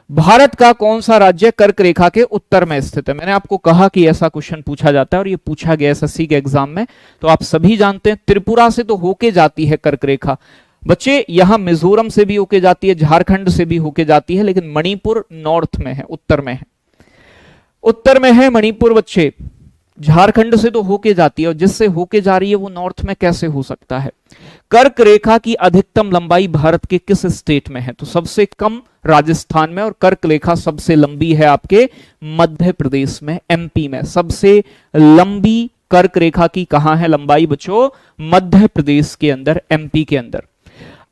भारत का कौन सा राज्य कर्क रेखा के उत्तर में स्थित है? मैंने आपको कहा कि ऐसा क्वेश्चन पूछा जाता है, और ये पूछा गया एसएससी के एग्जाम में, तो आप सभी जानते हैं त्रिपुरा से तो होके जाती है कर्क रेखा बच्चे, यहां मिजोरम से भी होके जाती है, झारखंड से भी होके जाती है, लेकिन मणिपुर नॉर्थ में है, उत्तर में है, उत्तर में है मणिपुर बच्चे। झारखंड से तो होके जाती है, और जिससे होके जा रही है वो नॉर्थ में कैसे हो सकता है? कर्क रेखा की अधिकतम लंबाई भारत के किस स्टेट में है? तो सबसे कम राजस्थान में, और कर्क रेखा सबसे लंबी है आपके मध्य प्रदेश में, एमपी में। सबसे लंबी कर्क रेखा की कहां है लंबाई बच्चों? मध्य प्रदेश के अंदर, एमपी के अंदर।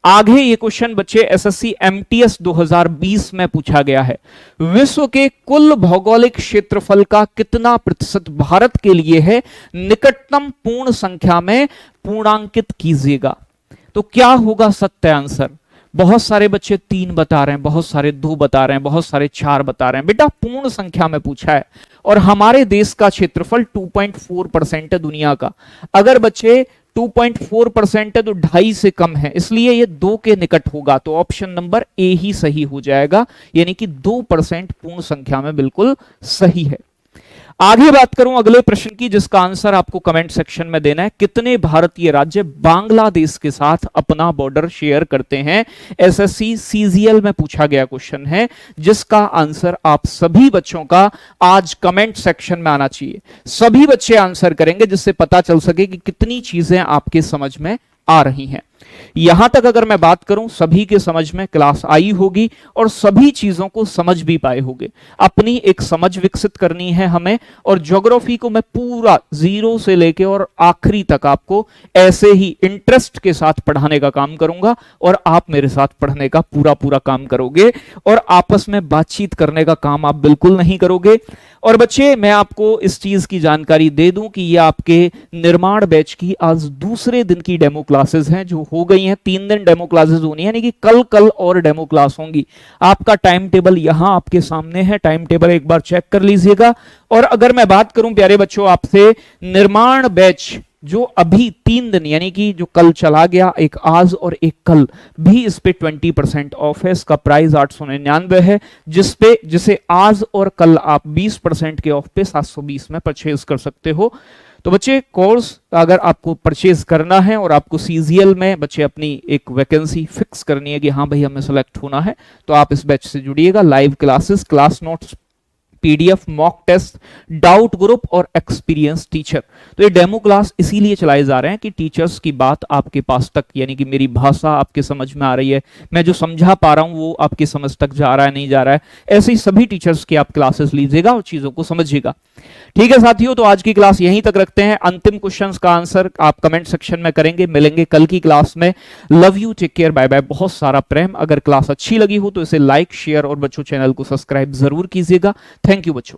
आगे ये क्वेश्चन बच्चे एसएससी एमटीएस 2020 में पूछा गया है। विश्व के कुल भौगोलिक क्षेत्रफल का कितना प्रतिशत भारत के लिए है? निकटतम पूर्ण संख्या में पूर्णांकित कीजिएगा। तो क्या होगा सत्य आंसर? बहुत सारे बच्चे 3 बता रहे हैं, बहुत सारे 2 बता रहे हैं, बहुत सारे 4 बता रहे हैं। बेटा पूर्ण संख्या में पूछा है, और हमारे देश का क्षेत्रफल 2.4% है दुनिया का। अगर बच्चे 2.4% है तो 2.5 से कम है, इसलिए ये 2 के निकट होगा, तो ऑप्शन नंबर ए ही सही हो जाएगा, यानी कि 2% पूर्ण संख्या में बिल्कुल सही है। आगे बात करूं अगले प्रश्न की, जिसका आंसर आपको कमेंट सेक्शन में देना है। कितने भारतीय राज्य बांग्लादेश के साथ अपना बॉर्डर शेयर करते हैं? एसएससी सीजीएल में पूछा गया क्वेश्चन है, जिसका आंसर आप सभी बच्चों का आज कमेंट सेक्शन में आना चाहिए। सभी बच्चे आंसर करेंगे, जिससे पता चल सके कि कितनी चीजें आपके समझ में आ रही हैं। यहां तक अगर मैं बात करूं, सभी के समझ में क्लास आई होगी और सभी चीजों को समझ भी पाए होंगे। अपनी एक समझ विकसित करनी है हमें, और ज्योग्राफी को मैं पूरा जीरो से लेके और आखिरी तक आपको ऐसे ही इंटरेस्ट के साथ पढ़ाने का काम करूंगा, और आप मेरे साथ पढ़ने का पूरा पूरा काम करोगे, और आपस में बातचीत करने का काम आप बिल्कुल नहीं करोगे। और बच्चे, मैं आपको इस चीज की जानकारी दे दूं कि ये आपके निर्माण बैच की आज दूसरे दिन की डेमो क्लासेस हैं, जो हो गई हैं। 3 दिन डेमो क्लासेस होनी है, यानी कि कल और डेमो क्लास होंगी। आपका टाइम टेबल यहां आपके सामने है, टाइम टेबल एक बार चेक कर लीजिएगा। और अगर मैं बात करूं प्यारे बच्चों आपसे, निर्माण बैच जो अभी 3 दिन यानी कि जो कल चला गया, एक आज और एक कल, भी इस पे 20% ऑफ है। इसका प्राइस 899 है, जिसे आज और कल आप 20% के ऑफ पे 720 में परचेज कर सकते हो। तो बच्चे, कोर्स अगर आपको परचेज करना है और आपको सीजीएल में बच्चे अपनी एक वैकेंसी फिक्स करनी है कि हाँ भाई हमें सेलेक्ट होना है, तो आप इस बैच से जुड़िएगा। Live classes, class notes, PDF, mock test, doubt group और एक्सपीरियंस टीचर। तो ये डेमो क्लास इसीलिए चलाए जा रहे हैं कि टीचर्स की बात आपके पास तक, यानी कि मेरी भाषा आपके समझ में आ रही है, मैं जो समझा पा रहा हूं वो आपकी समझ तक जा रहा है नहीं जा रहा है। ऐसे ही सभी टीचर्स की आप क्लासेस लीजिएगा और चीजों को समझिएगा। ठीक है साथियों, तो आज की क्लास यहीं तक रखते हैं। अंतिम क्वेश्चंस का आंसर आप कमेंट सेक्शन में करेंगे। मिलेंगे कल की क्लास में। Love you, take care, bye bye, बहुत सारा प्रेम। अगर क्लास अच्छी लगी हो तो इसे लाइक, शेयर और बच्चों चैनल को सब्सक्राइब जरूर कीजिएगा। थैंक यू बच्चों।